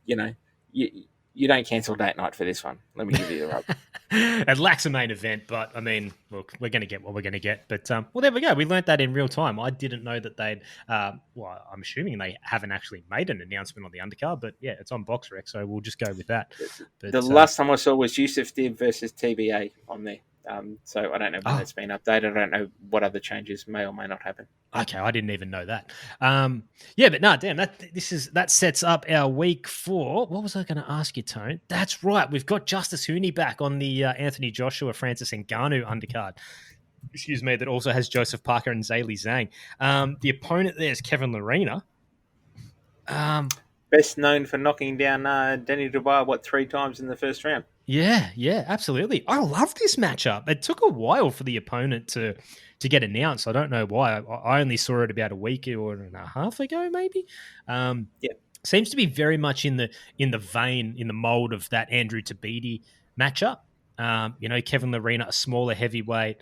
you don't cancel date night for this one. Let me give you the rub. It lacks a main event, but I mean, look, we're going to get what we're going to get. But well, there we go. We learnt that in real time. I didn't know that they'd. Well, I'm assuming they haven't actually made an announcement on the undercard, but yeah, it's on BoxRec, so we'll just go with that. But, the last time I saw was Yusuf Dib versus TBA on there. So I don't know when that's been updated. I don't know what other changes may or may not happen. Okay, I didn't even know that. Yeah, but no, damn, that sets up our week 4. What was I going to ask you, Tone? That's right, we've got Justice Hooney back on the Anthony Joshua, Francis Ngannou undercard. Excuse me, that also has Joseph Parker and Zayli Zhang. The opponent there is Kevin Lerena. Best known for knocking down Danny Dubois, 3 times in the first round? Yeah, absolutely. I love this matchup. It took a while for the opponent to get announced. I don't know why. I only saw it about a week or and a half ago, maybe. Seems to be very much in the vein, in the mold of that Andrew Tabiti matchup. Kevin Lerena, a smaller heavyweight,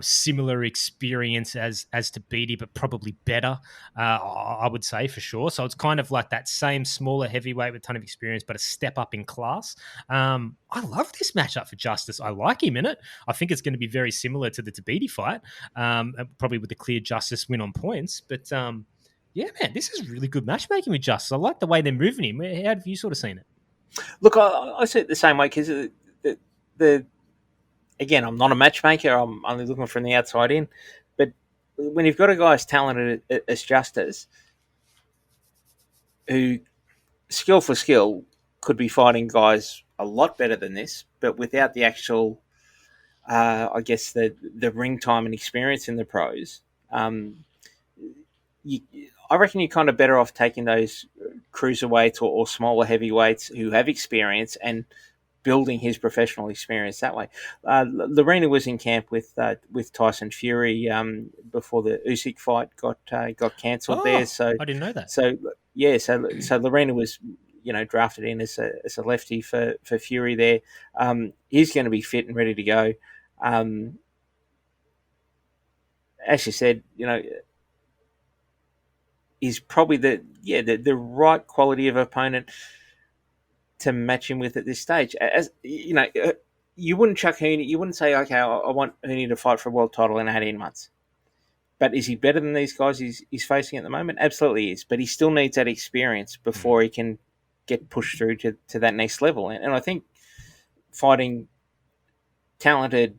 similar experience as Tabiti, but probably better, I would say for sure. So it's kind of like that same smaller heavyweight with a ton of experience, but a step up in class. I love this matchup for Justice. I like him in it. I think it's going to be very similar to the Tabiti fight, probably with a clear Justice win on points. But yeah, man, this is really good matchmaking with Justice. I like the way they're moving him. How have you sort of seen it? Look, I see it the same way because again, I'm not a matchmaker. I'm only looking from the outside in. But when you've got a guy as talented as Justice, who skill for skill could be fighting guys a lot better than this, but without the actual, I guess the ring time and experience in the pros, I reckon you're kind of better off taking those cruiserweights or smaller heavyweights who have experience and building his professional experience that way. Lorena was in camp with Tyson Fury before the Usyk fight got cancelled there. So I didn't know that. So Lorena was drafted in as a lefty for Fury there. He's going to be fit and ready to go. As you said, he's probably the right quality of opponent to match him with at this stage. As you wouldn't chuck Hooney. You wouldn't say, okay, I want Hooney to fight for a world title in 18 months. But is he better than these guys he's facing at the moment? Absolutely is. But he still needs that experience before he can get pushed through to that next level. And I think fighting talented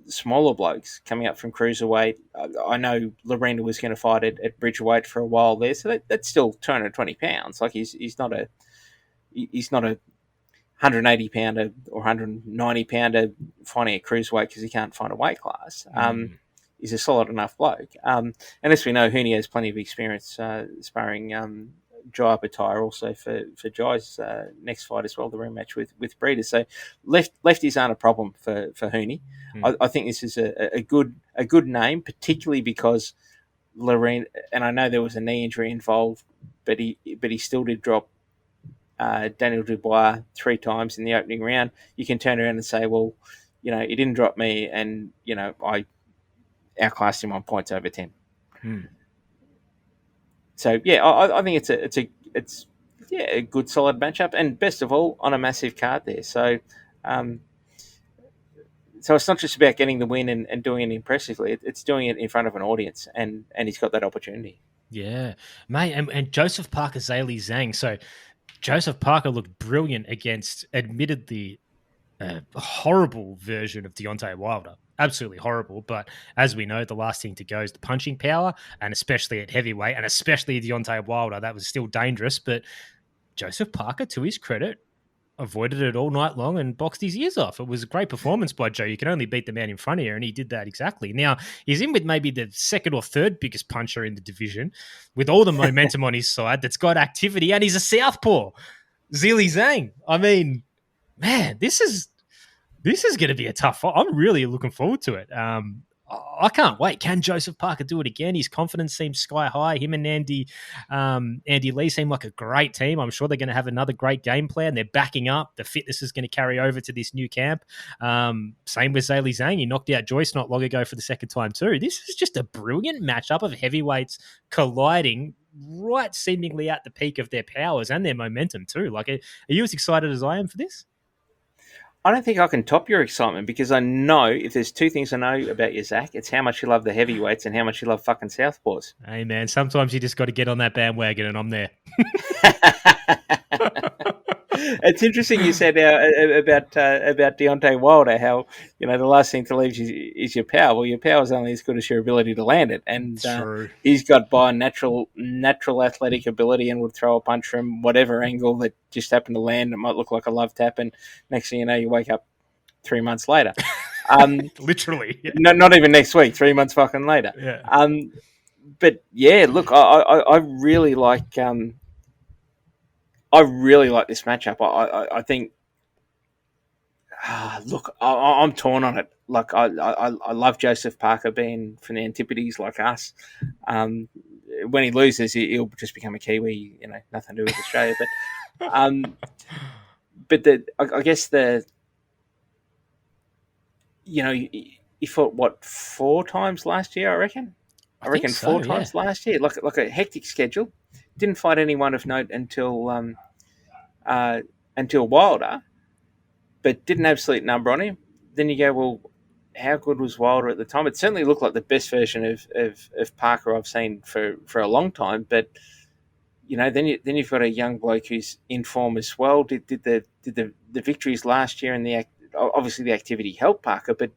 smaller blokes coming up from cruiserweight. I know Lorena was going to fight at bridgerweight for a while there, so that's still 220 pounds. Like he's not a 180 pounder or 190 pounder fighting a cruiserweight because he can't find a weight class. He's a solid enough bloke. And as we know, Hooney has plenty of experience sparring Jai Opetaia also for Jai's next fight as well, the rematch with Breidis. So lefties aren't a problem for Hooney. I think this is a good name, particularly because Lorena, and I know there was a knee injury involved, but he still did drop Daniel Dubois 3 times in the opening round. You can turn around and say, well, he didn't drop me, and I outclassed him on points over 10. So I think it's a good solid matchup, and best of all on a massive card there. So so it's not just about getting the win and doing it impressively. It's doing it in front of an audience, and he's got that opportunity. Yeah, mate, and Joseph Parker, Zhilei Zhang. So Joseph Parker looked brilliant against, admittedly, a horrible version of Deontay Wilder. Absolutely horrible. But as we know, the last thing to go is the punching power, and especially at heavyweight, and especially Deontay Wilder, that was still dangerous. But Joseph Parker, to his credit, avoided it all night long and boxed his ears off. It was a great performance by Joe. You can only beat the man in front of you, and he did that exactly. Now, he's in with maybe the second or third biggest puncher in the division, with all the momentum on his side, that's got activity, and he's a southpaw. Zhilei Zhang. I mean, man, this is going to be a tough fight. I'm really looking forward to it. I can't wait. Can Joseph Parker do it again? His confidence seems sky high. Him and Andy Lee seem like a great team. I'm sure they're going to have another great game plan. They're backing up. The fitness is going to carry over to this new camp. Same with Zhilei Zhang. He knocked out Joyce not long ago for the second time too. This is just a brilliant matchup of heavyweights colliding right seemingly at the peak of their powers and their momentum too. Like, are you as excited as I am for this? I don't think I can top your excitement, because I know if there's 2 things I know about you, Zach, it's how much you love the heavyweights and how much you love fucking southpaws. Hey, man, sometimes you just got to get on that bandwagon, and I'm there. It's interesting you said about Deontay Wilder, how the last thing to leave is your power. Well, your power is only as good as your ability to land it, and he's got by natural athletic ability and would throw a punch from whatever angle that just happened to land. It might look like a love tap, and next thing you know, you wake up 3 months later. Literally, yeah. Not even next week. 3 months fucking later. Yeah. But yeah, look, I really like. I really like this matchup. I think. Look, I'm torn on it. Like I love Joseph Parker being from the Antipodes like us. When he loses, he'll just become a Kiwi. Nothing to do with Australia. But I guess he fought 4 times last year. I reckon. I reckon so, 4 times last year. Like a hectic schedule. Didn't fight anyone of note until Wilder, but did an absolute number on him. Then you go, well, how good was Wilder at the time? It certainly looked like the best version of Parker I've seen for a long time. But then you've got a young bloke who's in form as well. Did the victories last year, and obviously the activity helped Parker, but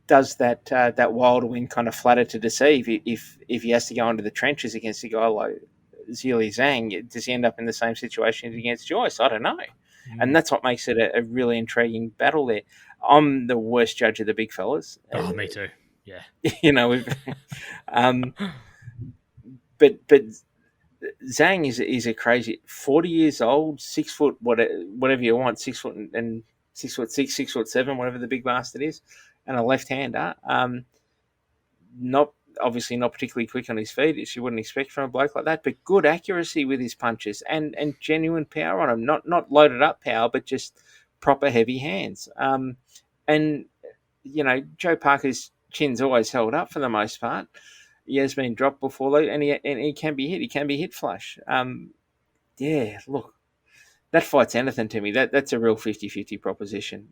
does that Wilder win kind of flatter to deceive if he has to go into the trenches against a guy like Zhilei Zhang? Does he end up in the same situation against Joyce? I don't know. And that's what makes it a really intriguing battle there. I'm the worst judge of the big fellas. Oh, me too. Yeah. But Zhang is a crazy 40 years old, 6 foot, whatever you want, 6 foot and 6'6", 6'7", whatever the big bastard is, and a left-hander. Not obviously not particularly quick on his feet, as you wouldn't expect from a bloke like that, but good accuracy with his punches and genuine power on him. Not loaded up power, but just proper heavy hands. And Joe Parker's chin's always held up for the most part. He has been dropped before, and he can be hit. He can be hit flush. Yeah, look, that fights anything to me. That's a real 50-50 proposition.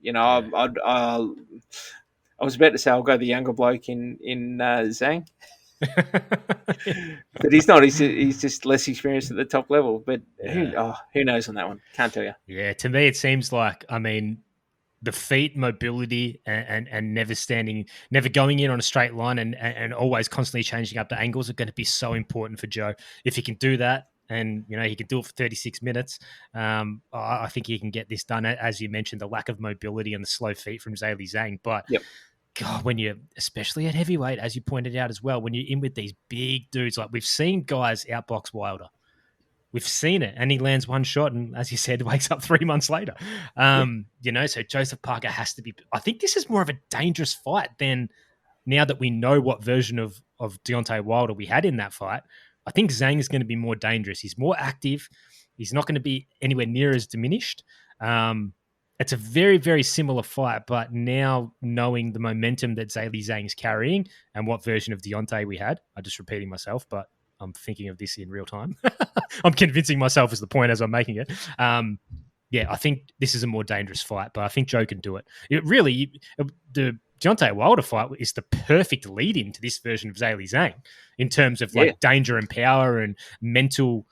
I was about to say I'll go the younger bloke in Zhang, but he's not. He's just less experienced at the top level. But who knows on that one? Can't tell you. Yeah, to me it seems like, I mean, the feet mobility and never going in on a straight line and always constantly changing up the angles are going to be so important for Joe. If he can do that, and he can do it for 36 minutes, I think he can get this done. As you mentioned, the lack of mobility and the slow feet from Zhang Zhang, but Yep. God, when you're, especially at heavyweight, as you pointed out as well, when you're in with these big dudes, like we've seen guys outbox Wilder. We've seen it, and he lands one shot, and as you said, wakes up 3 months later. So Joseph Parker has to be. I think this is more of a dangerous fight than now that we know what version of Deontay Wilder we had in that fight. I think Zhang is going to be more dangerous. He's more active. He's not going to be anywhere near as diminished. It's a very, very similar fight, but now knowing the momentum that Zhang is carrying and what version of Deontay we had, I'm just repeating myself, but I'm thinking of this in real time. I'm convincing myself is the point as I'm making it. I think this is a more dangerous fight, but I think Joe can do it. The Deontay Wilder fight is the perfect lead-in to this version of Zhang in terms of danger and power and mental,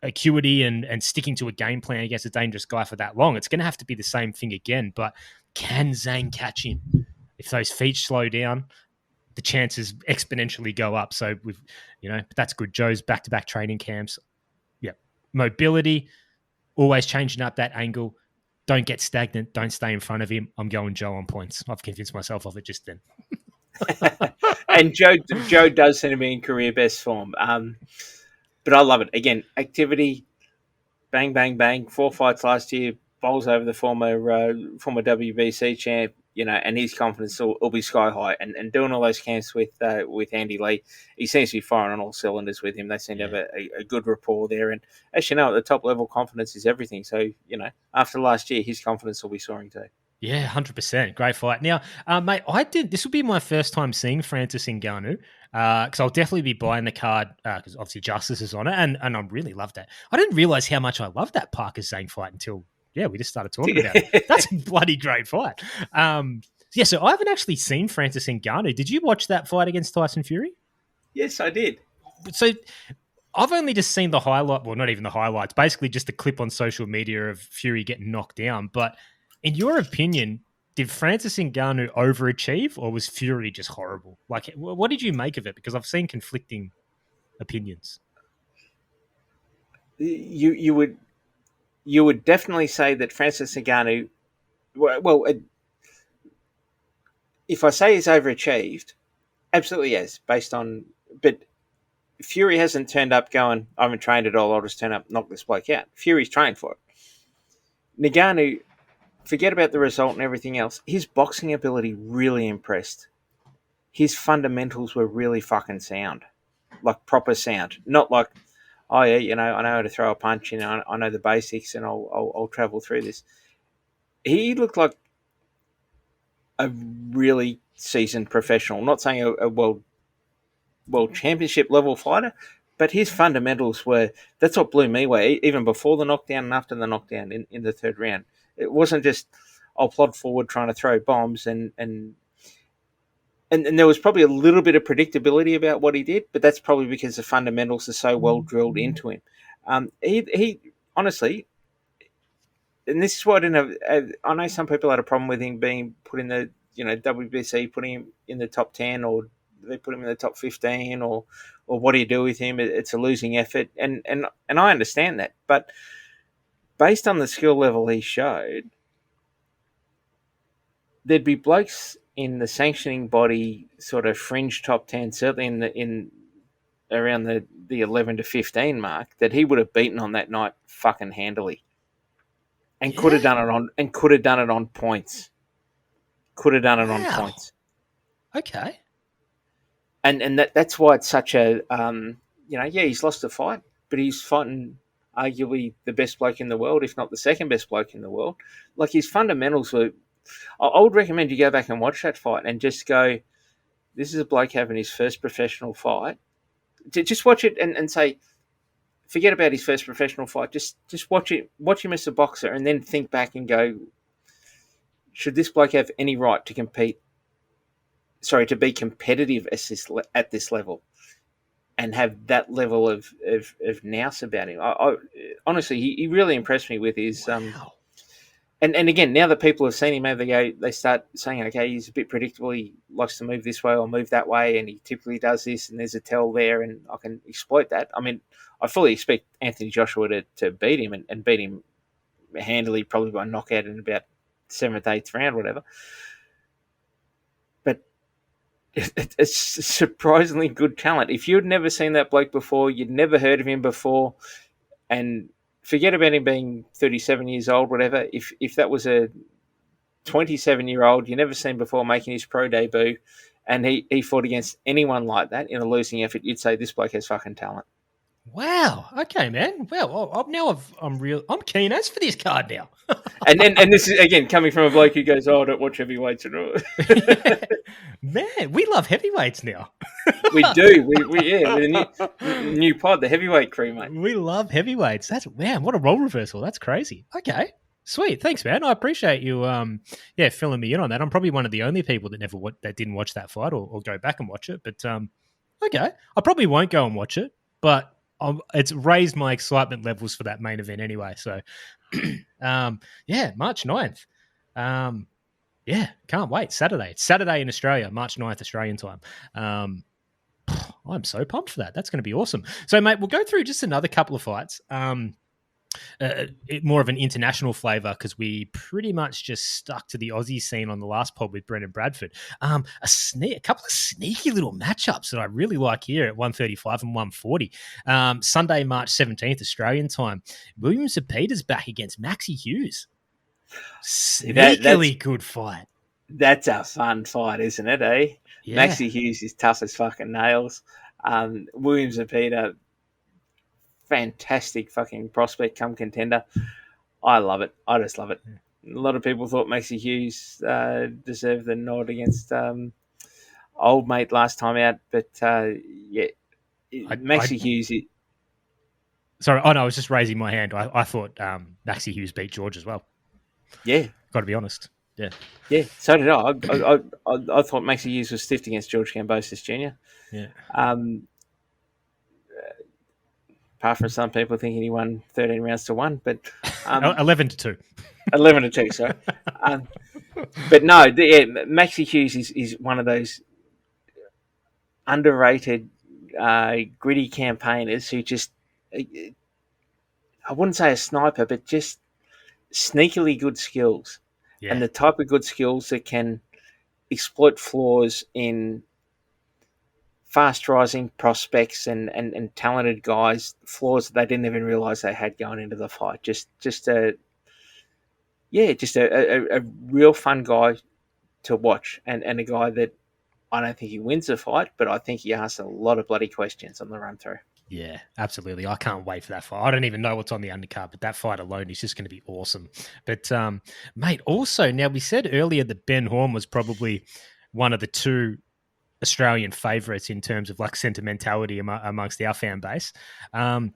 acuity and sticking to a game plan against a dangerous guy for that long. It's going to have to be the same thing again, but can Zhang catch him? If those feet slow down, the chances exponentially go up. So but that's good. Joe's back-to-back training camps. Yeah. Mobility, always changing up that angle. Don't get stagnant. Don't stay in front of him. I'm going Joe on points. I've convinced myself of it just then. And Joe does seem to be in career best form. But I love it. Again, activity, bang, bang, bang. 4 fights last year, bowls over the former WBC champ, and his confidence will be sky high. And doing all those camps with Andy Lee, he seems to be firing on all cylinders with him. They seem to have a good rapport there. And as you know, at the top level, confidence is everything. So, after last year, his confidence will be soaring too. Yeah, 100%. Great fight. Now, mate, this will be my first time seeing Francis Ngannou, because I'll definitely be buying the card, because obviously Justice is on it, and I really loved that. I didn't realize how much I loved that Parker Zhang fight until, we just started talking about it. That's a bloody great fight. So I haven't actually seen Francis Ngannou. Did you watch that fight against Tyson Fury? Yes, I did. So I've only just seen the highlight, well, not even the highlights, basically just a clip on social media of Fury getting knocked down, but in your opinion, did Francis Ngannou overachieve, or was Fury just horrible? Like, what did you make of it? Because I've seen conflicting opinions. You would definitely say that Francis Ngannou, if I say he's overachieved, absolutely yes, but Fury hasn't turned up going, I haven't trained at all, I'll just turn up, knock this bloke out. Fury's trained for it. Ngannou, forget about the result and everything else. His boxing ability really impressed. His fundamentals were really fucking sound. Like proper sound. Not like, oh yeah, I know how to throw a punch, I know the basics and I'll travel through this. He looked like a really seasoned professional. I'm not saying a world championship level fighter, but his fundamentals that's what blew me away, even before the knockdown and after the knockdown in the third round. It wasn't just, I'll plod forward trying to throw bombs and there was probably a little bit of predictability about what he did, but that's probably because the fundamentals are so well drilled into him. He honestly, and this is why I didn't have, I know some people had a problem with him being put in the, WBC, putting him in the top 10, or they put him in the top 15, or what do you do with him? It's a losing effort. And I understand that, but based on the skill level he showed, there'd be blokes in the sanctioning body, sort of fringe top 10, certainly in around the 11 to 15 mark that he would have beaten on that night fucking handily, and could have done it on points. Could have done it on points. Okay. And that's why it's such a he's lost a fight, but he's fighting arguably the best bloke in the world, if not the second best bloke in the world. Like, his fundamentals were. I would recommend you go back and watch that fight and just go, this is a bloke having his first professional fight. Just watch it and say, forget about his first professional fight. Just watch it. Watch him as a boxer, and then think back and go, should this bloke have any right to compete? Sorry, to be competitive at this level, and have that level of nous about him. I honestly, he really impressed me with his. Wow. And again, now that people have seen him, they start saying, okay, he's a bit predictable. He likes to move this way or move that way, and he typically does this, and there's a tell there, and I can exploit that. I mean, I fully expect Anthony Joshua to beat him and beat him handily, probably by knockout in about 7th, 8th round, whatever. But it's surprisingly good talent. If you'd never seen that bloke before, you'd never heard of him before, and forget about him being 37 years old, whatever. If that was a 27-year-old you never seen before making his pro debut, and he fought against anyone like that in a losing effort, you'd say this bloke has fucking talent. Wow. Okay, man. Well, I'm keen as for this card now. and this is again coming from a bloke who goes, "Oh, I don't watch heavyweights at all." Man, we love heavyweights now. We do. With a new pod, the heavyweight crew, mate. We love heavyweights. What a role reversal. That's crazy. Okay. Sweet. Thanks, man. I appreciate you filling me in on that. I'm probably one of the only people that didn't watch that fight or go back and watch it. But okay. I probably won't go and watch it, but it's raised my excitement levels for that main event anyway. So March 9th. Can't wait. Saturday. It's Saturday in Australia, March 9th Australian time. I'm so pumped for that. That's going to be awesome. So, mate, we'll go through just another couple of fights. More of an international flavour because we pretty much just stuck to the Aussie scene on the last pod with Brendan Bradford. A couple of sneaky little matchups that I really like here at 135 and 140. Sunday, March 17th, Australian time. William Zepita's back against Maxi Hughes. Sneakily good fight. That's a fun fight, isn't it, eh? Yeah. Maxi Hughes is tough as fucking nails. William Zepita, fantastic fucking prospect come contender. I love it. I just love it. A lot of people thought Maxi Hughes deserved the nod against old mate last time out, but Maxi Hughes. Sorry, I was just raising my hand. I thought Maxi Hughes beat George as well. Yeah, got to be honest. Yeah, so did I. I thought Maxi Hughes was stiffed against George Kambosos Jr. Yeah. Apart from some people thinking he won 13 rounds to 1, but 11 to 2. 11 to 2, sorry. But no, Maxi Hughes is one of those underrated, gritty campaigners who just, I wouldn't say a sniper, but just sneakily good skills. Yeah. And the type of good skills that can exploit flaws in fast-rising prospects and talented guys, flaws that they didn't even realise they had going into the fight. Just a real fun guy to watch, and a guy that I don't think he wins the fight, but I think he asks a lot of bloody questions on the run-through. Yeah, absolutely. I can't wait for that fight. I don't even know what's on the undercard, but that fight alone is just going to be awesome. But, mate, also, now we said earlier that Ben Horn was probably one of the two Australian favourites in terms of like sentimentality amongst our fan base. The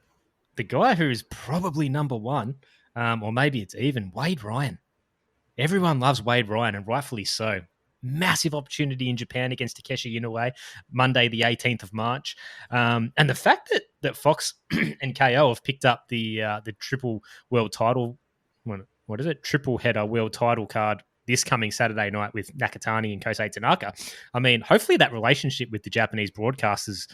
guy who is probably number one, or maybe it's even Wade Ryan. Everyone loves Wade Ryan, and rightfully so. Massive opportunity in Japan against Takeshi Inoue, Monday the 18th of March. And the fact that Fox and Kayo have picked up the triple world title, what is it? Triple header world title card this coming Saturday night with Nakatani and Kosei Tanaka. I mean, hopefully that relationship with the Japanese broadcasters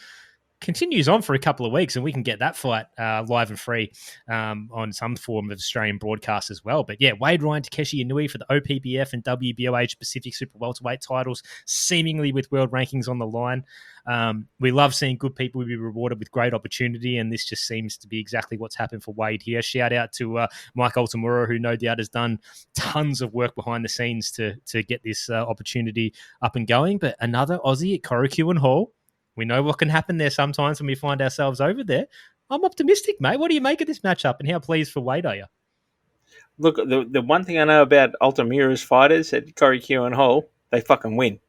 continues on for a couple of weeks, and we can get that fight live and free on some form of Australian broadcast as well. But yeah, Wade Ryan, Takeshi Inui for the OPPF and WBOH Pacific Super Welterweight titles, seemingly with world rankings on the line. We love seeing good people be rewarded with great opportunity, and this just seems to be exactly what's happened for Wade here. Shout out to Mike Altamura, who no doubt has done tons of work behind the scenes to get this opportunity up and going. But another Aussie at Korakuen Hall. We know what can happen there sometimes when we find ourselves over there. I'm optimistic, mate. What do you make of this matchup, and how pleased for Wade are you? Look, the one thing I know about Altamira's fighters at Korakuen Hall, they fucking win.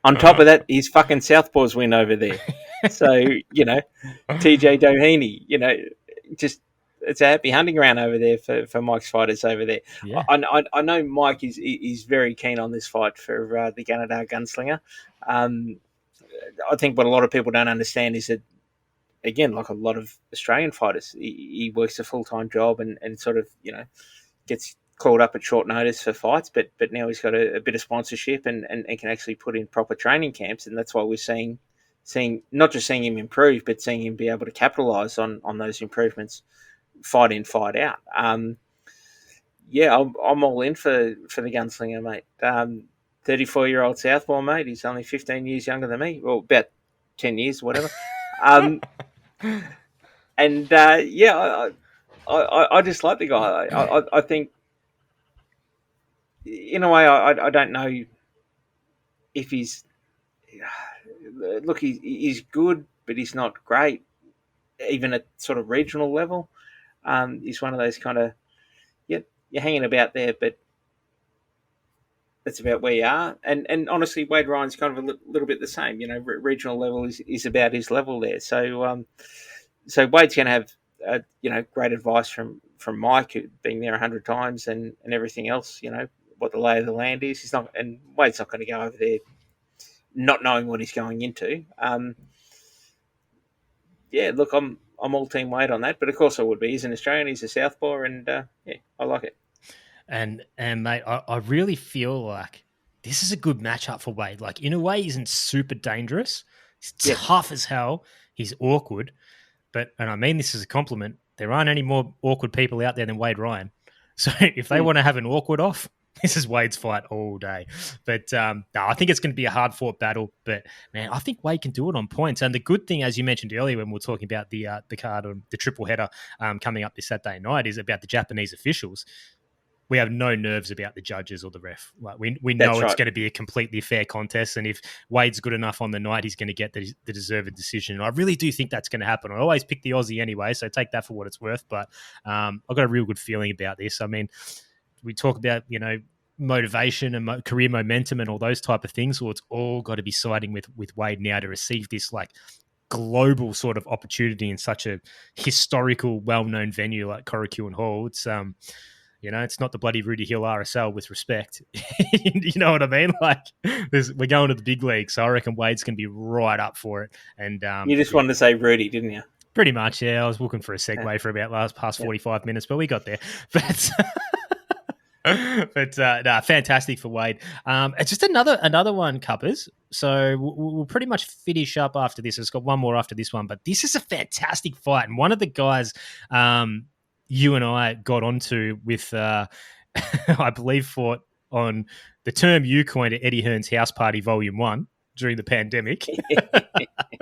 On top of that, his fucking Southpaws win over there. So, TJ Doheny, just it's a happy hunting ground over there for Mike's fighters over there. Yeah. I know Mike is very keen on this fight for the Gunnedah Gunslinger. I think what a lot of people don't understand is that, again, like a lot of Australian fighters, he works a full-time job and sort of, gets called up at short notice for fights, but now he's got a bit of sponsorship and can actually put in proper training camps, and that's why we're seeing not just seeing him improve, but seeing him be able to capitalise on those improvements fight in, fight out. I'm all in for the Gunslinger, mate. 34-year-old Southpaw, mate. He's only 15 years younger than me. Well, about 10 years, whatever. I just like the guy. I think, in a way, I don't know if he's... Look, he's good, but he's not great, even at sort of regional level. He's one of those kind of... you're hanging about there, but that's about where you are. And honestly, Wade Ryan's kind of a little bit the same. Regional level is about his level there. So Wade's going to have great advice from Mike, being there 100 times and everything else. What the lay of the land is. Wade's not going to go over there not knowing what he's going into. Look, I'm all team Wade on that, but of course I would be. He's an Australian. He's a Southpaw, and I like it. And mate, I really feel like this is a good matchup for Wade. Like, in a way, he isn't super dangerous. He's tough as hell. He's awkward. And I mean this as a compliment, there aren't any more awkward people out there than Wade Ryan. So if they want to have an awkward off, this is Wade's fight all day. But I think it's going to be a hard-fought battle. But, man, I think Wade can do it on points. And the good thing, as you mentioned earlier when we were talking about the card on the triple header coming up this Saturday night, is about the Japanese officials. We have no nerves about the judges or the ref. Like we know it's going to be a completely fair contest, and if Wade's good enough on the night, he's going to get the deserved decision. And I really do think that's going to happen. I always pick the Aussie anyway, so take that for what it's worth. But I've got a real good feeling about this. I mean, we talk about motivation and career momentum and all those type of things. Well, it's all got to be siding with Wade now to receive this global sort of opportunity in such a historical, well-known venue like Korakuen Hall. It's it's not the bloody Rudy Hill RSL, with respect. You know what I mean? We're going to the big league, so I reckon Wade's going to be right up for it. And you just wanted to say Rudy, didn't you? Pretty much, yeah. I was looking for a segue for about past 45 minutes, but we got there. But fantastic for Wade. It's just another one, Cuppers. So we'll pretty much finish up after this. It's got one more after this one, but this is a fantastic fight. And one of the guys you and I got onto with, I believe, fought on the term you coined at Eddie Hearn's House Party Volume 1 during the pandemic.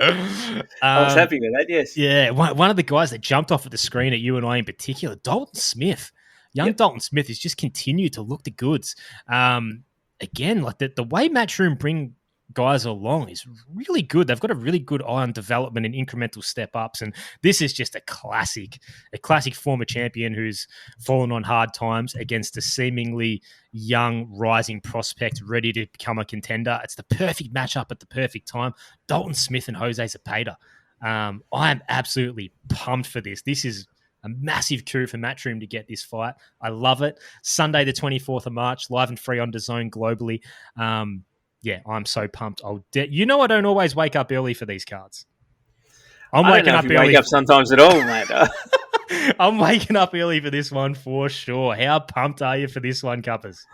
I was happy with that, yes. Yeah, one of the guys that jumped off at the screen at you and I in particular, Dalton Smith. Dalton Smith has just continued to look the goods. Again, the way Matchroom bring guys along is really good. They've got a really good eye on development and incremental step ups, and this is just a classic former champion who's fallen on hard times against a seemingly young rising prospect ready to become a contender. It's the perfect matchup at the perfect time. Dalton Smith and Jose Zepeda. I am absolutely pumped for this. This is a massive coup for Matchroom to get this fight. I love it. Sunday the 24th of March, live and free on DAZN globally. I'm so pumped. I don't always wake up early for these cards. I'm waking up early. Wake up sometimes at all, mate. I'm waking up early for this one for sure. How pumped are you for this one, Cuppers?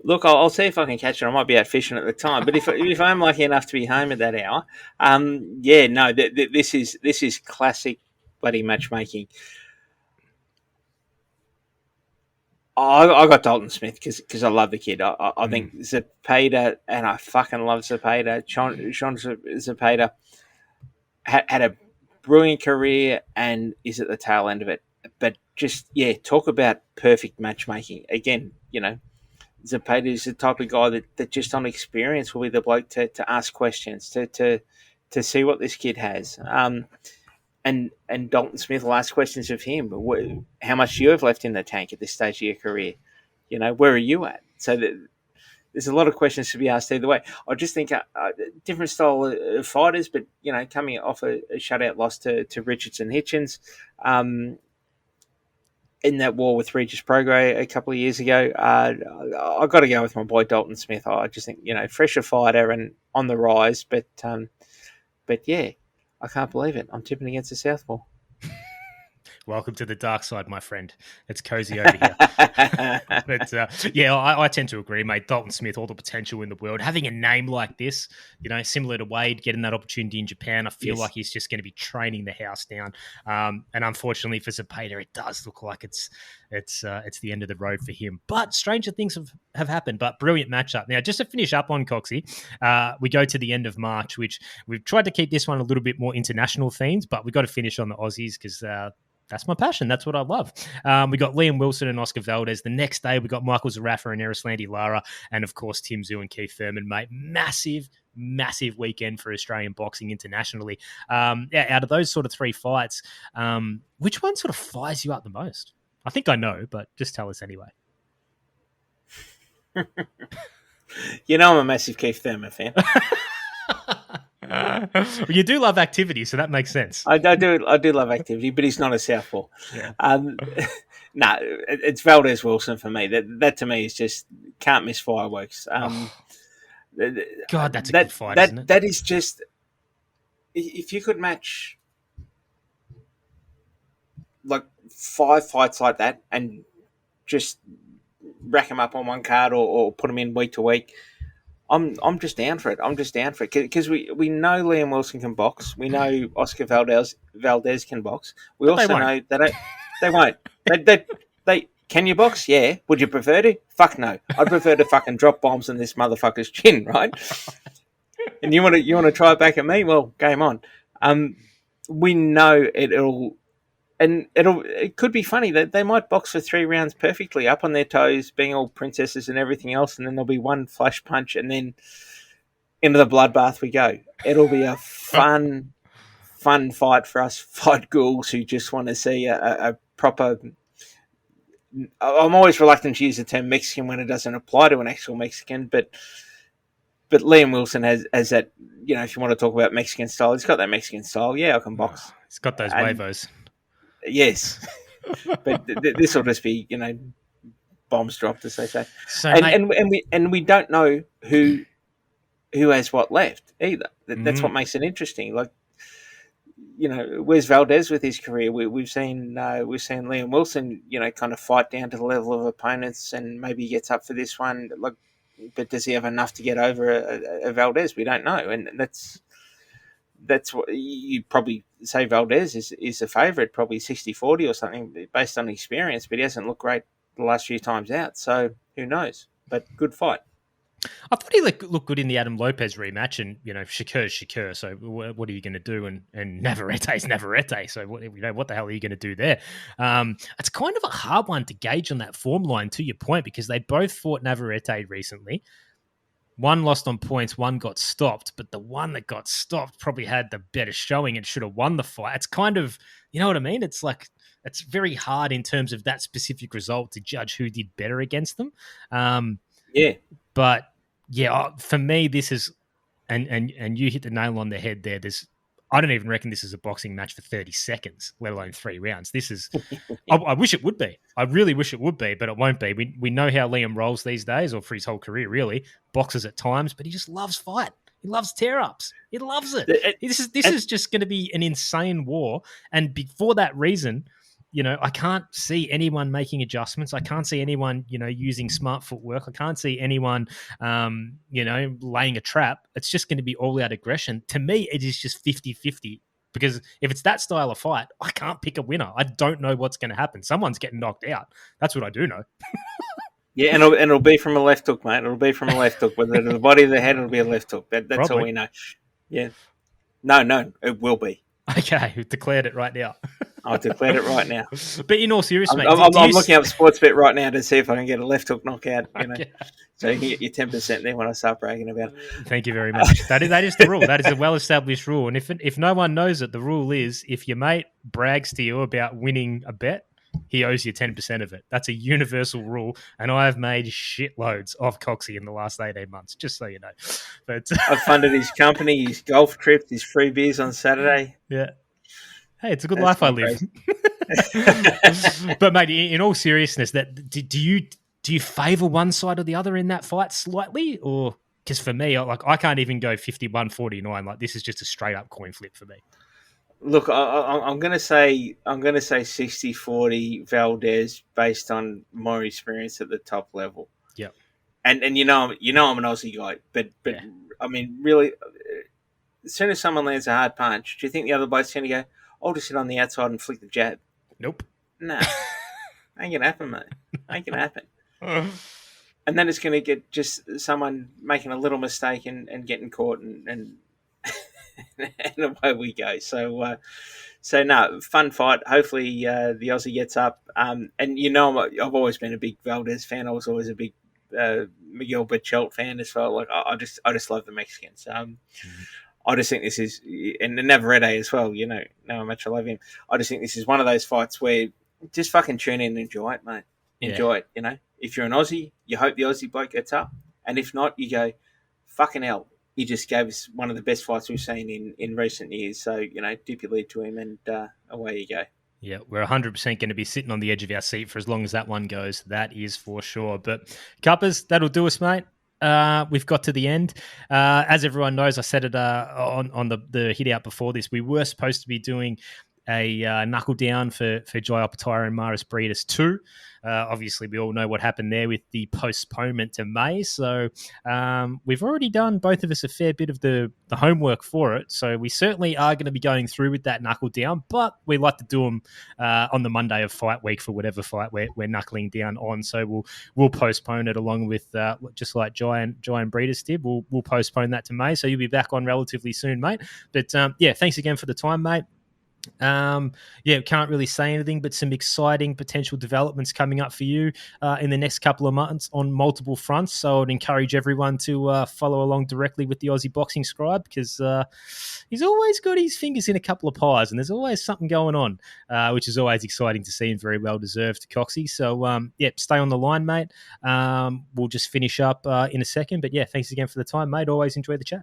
Look, I'll see if I can catch it. I might be out fishing at the time, but if I'm lucky enough to be home at that hour, yeah, no, this is classic bloody matchmaking. I got Dalton Smith because I love the kid. I think Zapata, and I fucking love Zapata. Sean Zapata had a brilliant career and is at the tail end of it. But just, yeah, talk about perfect matchmaking. Again, Zapata is the type of guy that just on experience will be the bloke to ask questions, to see what this kid has. And Dalton Smith will ask questions of him. How much do you have left in the tank at this stage of your career? Where are you at? So there's a lot of questions to be asked either way. I just think different style of fighters, but coming off a shutout loss to Richardson Hitchens, in that war with Regis Prograis a couple of years ago, I got to go with my boy Dalton Smith. I just think fresher fighter and on the rise, but yeah, I can't believe it. I'm tipping against the Southpaw. Welcome to the dark side, my friend. It's cozy over here. But yeah, I tend to agree, mate. Dalton Smith, all the potential in the world. Having a name like this, similar to Wade, getting that opportunity in Japan, I feel like he's just going to be training the house down. And unfortunately for Zapata, it does look like it's the end of the road for him. But stranger things have happened. But brilliant matchup. Now, just to finish up on Coxie, we go to the end of March, which we've tried to keep this one a little bit more international themed, but we've got to finish on the Aussies because that's my passion. That's what I love. We got Liam Wilson and Oscar Valdez. The next day, we got Michael Zarafa and Erislandy Lara. And, of course, Tim Zhu and Keith Thurman, mate. Massive weekend for Australian boxing internationally. Out of those sort of three fights, which one sort of fires you up the most? I think I know, but just tell us anyway. I'm a massive Keith Thurman fan. Well, you do love activity, so that makes sense. I do love activity, but he's not a southpaw. Yeah. No, it's Valdez Wilson for me. That to me is just can't miss fireworks. God, that's a good fight, isn't it? That is just, if you could match like 5 fights like that and just rack them up on one card or put them in week to week, I'm just down for it. Because we know Liam Wilson can box. We know Oscar Valdez can box. We also know they won't. They can you box? Yeah. Would you prefer to? Fuck no. I'd prefer to fucking drop bombs in this motherfucker's chin, right? And you want to try it back at me? Well, game on. We know it could be funny that they might box for 3 rounds perfectly, up on their toes, being all princesses and everything else, and then there'll be one flash punch, and then into the bloodbath we go. It'll be a fun fight for us fight ghouls who just want to see a proper. I'm always reluctant to use the term Mexican when it doesn't apply to an actual Mexican, but Liam Wilson has that. If you want to talk about Mexican style, he's got that Mexican style. Yeah, I can box. He's got those huevos. Yes, but this will just be bombs dropped, as they say. So, and we don't know who has what left either. That's what makes it interesting. Like, where's Valdez with his career? We've seen Liam Wilson, kind of fight down to the level of opponents, and maybe he gets up for this one. Like, but does he have enough to get over a Valdez? We don't know, and that's what you probably say. Valdez is a favourite, probably 60-40 or something based on experience, but he hasn't looked great the last few times out, so who knows? But good fight. I thought he looked good in the Adam Lopez rematch, and Shakur's Shakur. So what are you going to do? And Navarrete's Navarrete. So what the hell are you going to do there? It's kind of a hard one to gauge on that form line. To your point, because they both fought Navarrete recently. One lost on points, one got stopped, but the one that got stopped probably had the better showing and should have won the fight. It's kind of, you know what I mean? It's like, it's very hard in terms of that specific result to judge who did better against them. Yeah. But yeah, for me, this is, and you hit the nail on the head there. I don't even reckon this is a boxing match for 30 seconds, let alone 3 rounds. This is, I wish it would be. I really wish it would be, but it won't be. We know how Liam rolls these days, or for his whole career, really. Boxes at times, but he just loves fight. He loves tear-ups. He loves it. This is just going to be an insane war. And for that reason, I can't see anyone making adjustments. I can't see anyone, using smart footwork. I can't see anyone, laying a trap. It's just going to be all out aggression. To me, it is just 50-50. Because if it's that style of fight, I can't pick a winner. I don't know what's going to happen. Someone's getting knocked out. That's what I do know. Yeah, and it'll be from a left hook, mate. It'll be from a left hook. Whether it's the body of the head, it'll be a left hook. That's Probably. all we know. Yeah. No, it will be. Okay, we've declared it right now. I've declared it right now. But in all seriousness, I'm looking up Sportsbet right now to see if I can get a left hook knockout. Okay. So you can get your 10% there when I start bragging about it. Thank you very much. That is the rule. That is a well-established rule. And if no one knows it, the rule is if your mate brags to you about winning a bet, he owes you 10% of it. That's a universal rule. And I have made shitloads of Coxie in the last 18 months, just so you know. But I've funded his company, his golf trip, his free beers on Saturday. Yeah. Hey, it's a good life I live. But mate, in all seriousness, do you favour one side or the other in that fight slightly, or because for me, I can't even go 51-49. Like this is just a straight up coin flip for me. Look, I'm going to say 60-40 Valdez based on my experience at the top level. Yeah, and I'm an Aussie guy, but yeah. I mean, really, as soon as someone lands a hard punch, do you think the other bloke's going to go, I'll just sit on the outside and flick the jab? Nope. No. Ain't going to happen, mate. Ain't going to happen. And then it's going to get just someone making a little mistake and getting caught and and away we go. So no, fun fight. Hopefully the Aussie gets up. And I've always been a big Valdez fan. I was always a big Miguel Berchelt fan as well. Like I just love the Mexicans. I just think this is, and Navarrete as well, know how much I love him. I just think this is one of those fights where just fucking tune in and enjoy it, mate. Enjoy it, If you're an Aussie, you hope the Aussie bloke gets up. And if not, you go, fucking hell, he just gave us one of the best fights we've seen in recent years. So, dip your lead to him and away you go. Yeah, we're 100% going to be sitting on the edge of our seat for as long as that one goes. That is for sure. But, Cuppers, that'll do us, mate. We've got to the end. As everyone knows, I said it on the hit out before this. We were supposed to be doing a knuckle down for Jai Opetaia and Maris Breidis 2. Obviously, we all know what happened there with the postponement to May. So we've already done, both of us, a fair bit of the homework for it. So we certainly are going to be going through with that knuckle down, but we like to do them on the Monday of fight week for whatever fight we're knuckling down on. So we'll postpone it along with, just like Jai and Breidis did, we'll postpone that to May. So you'll be back on relatively soon, mate. But thanks again for the time, mate. Can't really say anything, but some exciting potential developments coming up for you in the next couple of months on multiple fronts. So I'd encourage everyone to follow along directly with the Aussie Boxing Scribe, because he's always got his fingers in a couple of pies and there's always something going on, which is always exciting to see and very well deserved, Coxie. So stay on the line, mate. We'll just finish up in a second, but thanks again for the time, mate. Always enjoy the chat.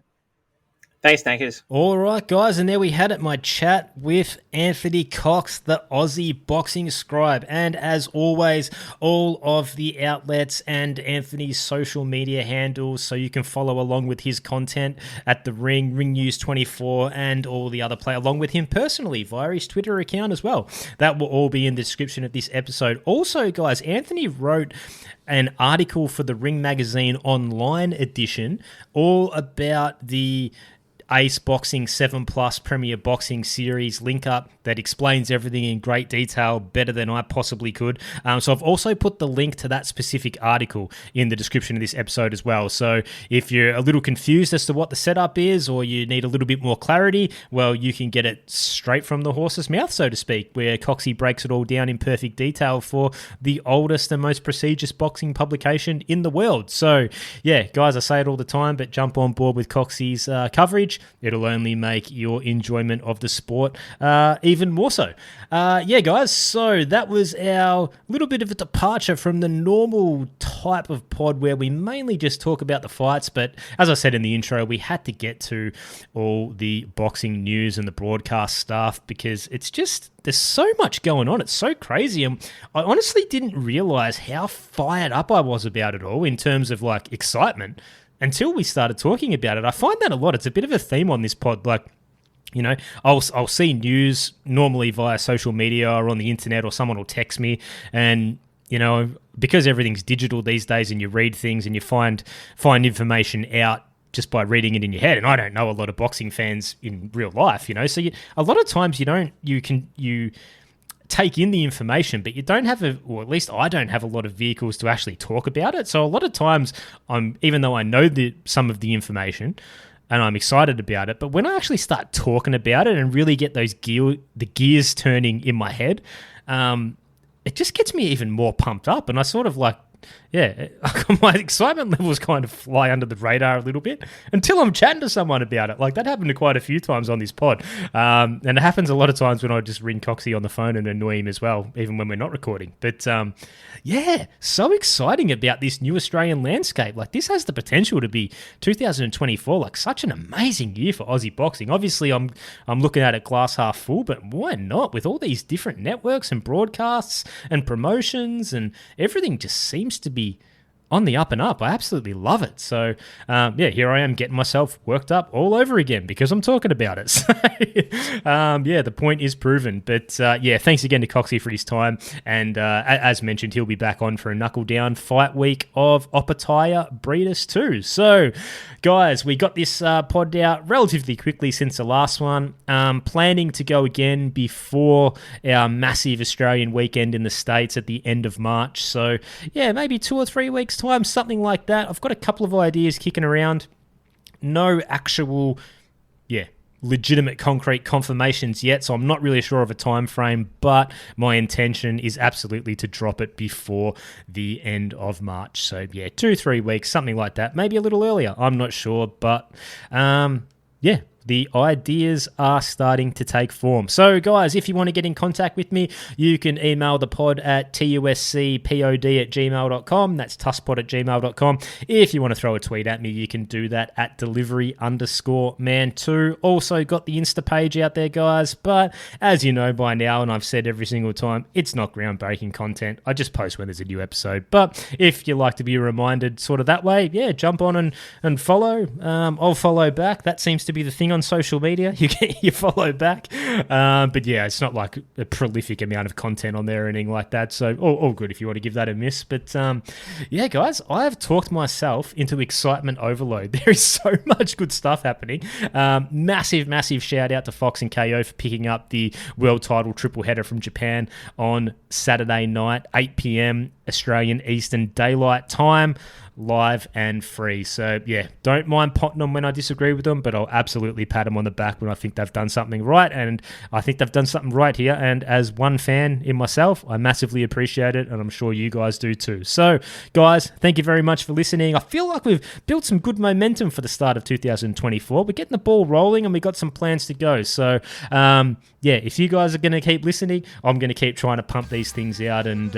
Thanks, Tankers. All right, guys, and there we had it, my chat with Anthony Cox, the Aussie Boxing Scribe. And as always, all of the outlets and Anthony's social media handles, so you can follow along with his content at The Ring, Ring News 24, and all the other play along with him personally via his Twitter account as well. That will all be in the description of this episode. Also, guys, Anthony wrote an article for the Ring Magazine online edition all about the Ace Boxing 7 Plus Premier Boxing Series link up that explains everything in great detail, better than I possibly could. So I've also put the link to that specific article in the description of this episode as well. So if you're a little confused as to what the setup is, or you need a little bit more clarity, well, you can get it straight from the horse's mouth, so to speak, where Coxie breaks it all down in perfect detail for the oldest and most prestigious boxing publication in the world. So guys, I say it all the time, but jump on board with Coxie's coverage. It'll only make your enjoyment of the sport even more so. Guys, so that was our little bit of a departure from the normal type of pod where we mainly just talk about the fights. But as I said in the intro, we had to get to all the boxing news and the broadcast stuff because it's just, there's so much going on. It's so crazy. And I honestly didn't realize how fired up I was about it all in terms of like excitement until we started talking about it. I find that a lot. It's a bit of a theme on this pod. Like, You know, I'll see news normally via social media or on the internet, or someone will text me, and you know, because everything's digital these days, and you read things and you find information out just by reading it in your head. And I don't know a lot of boxing fans in real life, you know, so a lot of times you take in the information, but you don't have or at least I don't have a lot of vehicles to actually talk about it. So a lot of times even though I know some of the information and I'm excited about it, but when I actually start talking about it and really get the gears turning in my head, it just gets me even more pumped up. And I sort of like, my excitement levels kind of fly under the radar a little bit until I'm chatting to someone about it. Like that happened quite a few times on this pod. And it happens a lot of times when I just ring Coxie on the phone and annoy him as well, even when we're not recording. But so exciting about this new Australian landscape. Like this has the potential to be 2024, like such an amazing year for Aussie boxing. Obviously, I'm looking at it glass half full, but why not? With all these different networks and broadcasts and promotions and everything just seems to be on the up and up. I absolutely love it. So, here I am getting myself worked up all over again because I'm talking about it. So, the point is proven. But, thanks again to Coxie for his time. And as mentioned, he'll be back on for a Knuckle Down fight week of Opetaia Breidis too. So, guys, we got this pod out relatively quickly since the last one. Planning to go again before our massive Australian weekend in the States at the end of March. So, maybe 2 or 3 weeks time, something like that. I've got a couple of ideas kicking around. No actual, legitimate concrete confirmations yet, so I'm not really sure of a time frame, but my intention is absolutely to drop it before the end of March. So 2-3 weeks, something like that. Maybe a little earlier. I'm not sure, but the ideas are starting to take form. So, guys, if you want to get in contact with me, you can email the pod at tuscpod@gmail.com. That's tuskpod@gmail.com. If you want to throw a tweet at me, you can do that at delivery_man2. Also got the Insta page out there, guys. But as you know by now, and I've said every single time, it's not groundbreaking content. I just post when there's a new episode. But if you like to be reminded sort of that way, jump on and follow. I'll follow back. That seems to be the thing on social media. You follow back. But it's not like a prolific amount of content on there or anything like that. So all good if you want to give that a miss. But guys, I have talked myself into excitement overload. There is so much good stuff happening. Massive shout out to Fox and Kayo for picking up the world title triple header from Japan on Saturday night, 8 p.m. Australian Eastern Daylight Time. Live and free. So don't mind potting them when I disagree with them, but I'll absolutely pat them on the back when I think they've done something right, and I think they've done something right here, and as one fan in myself, I massively appreciate it, and I'm sure you guys do too. So guys, thank you very much for listening. I feel like we've built some good momentum for the start of 2024. We're getting the ball rolling and we got some plans to go. So if you guys are going to keep listening, I'm going to keep trying to pump these things out and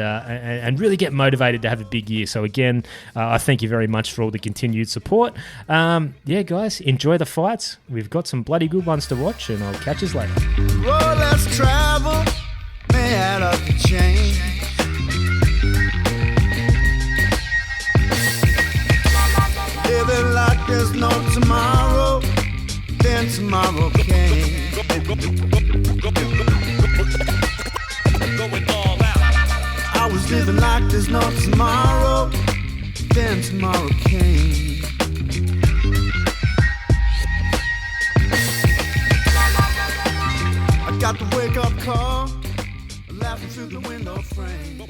really get motivated to have a big year. So again, I thank you very much for all the continued support. Guys, enjoy the fights. We've got some bloody good ones to watch, and I'll catch you later. Well, let's travel, may add up the change. Living like there's no tomorrow, then tomorrow came. Going all out. I was living like there's no tomorrow, then tomorrow came. I got the wake-up call, laughing through the window frame.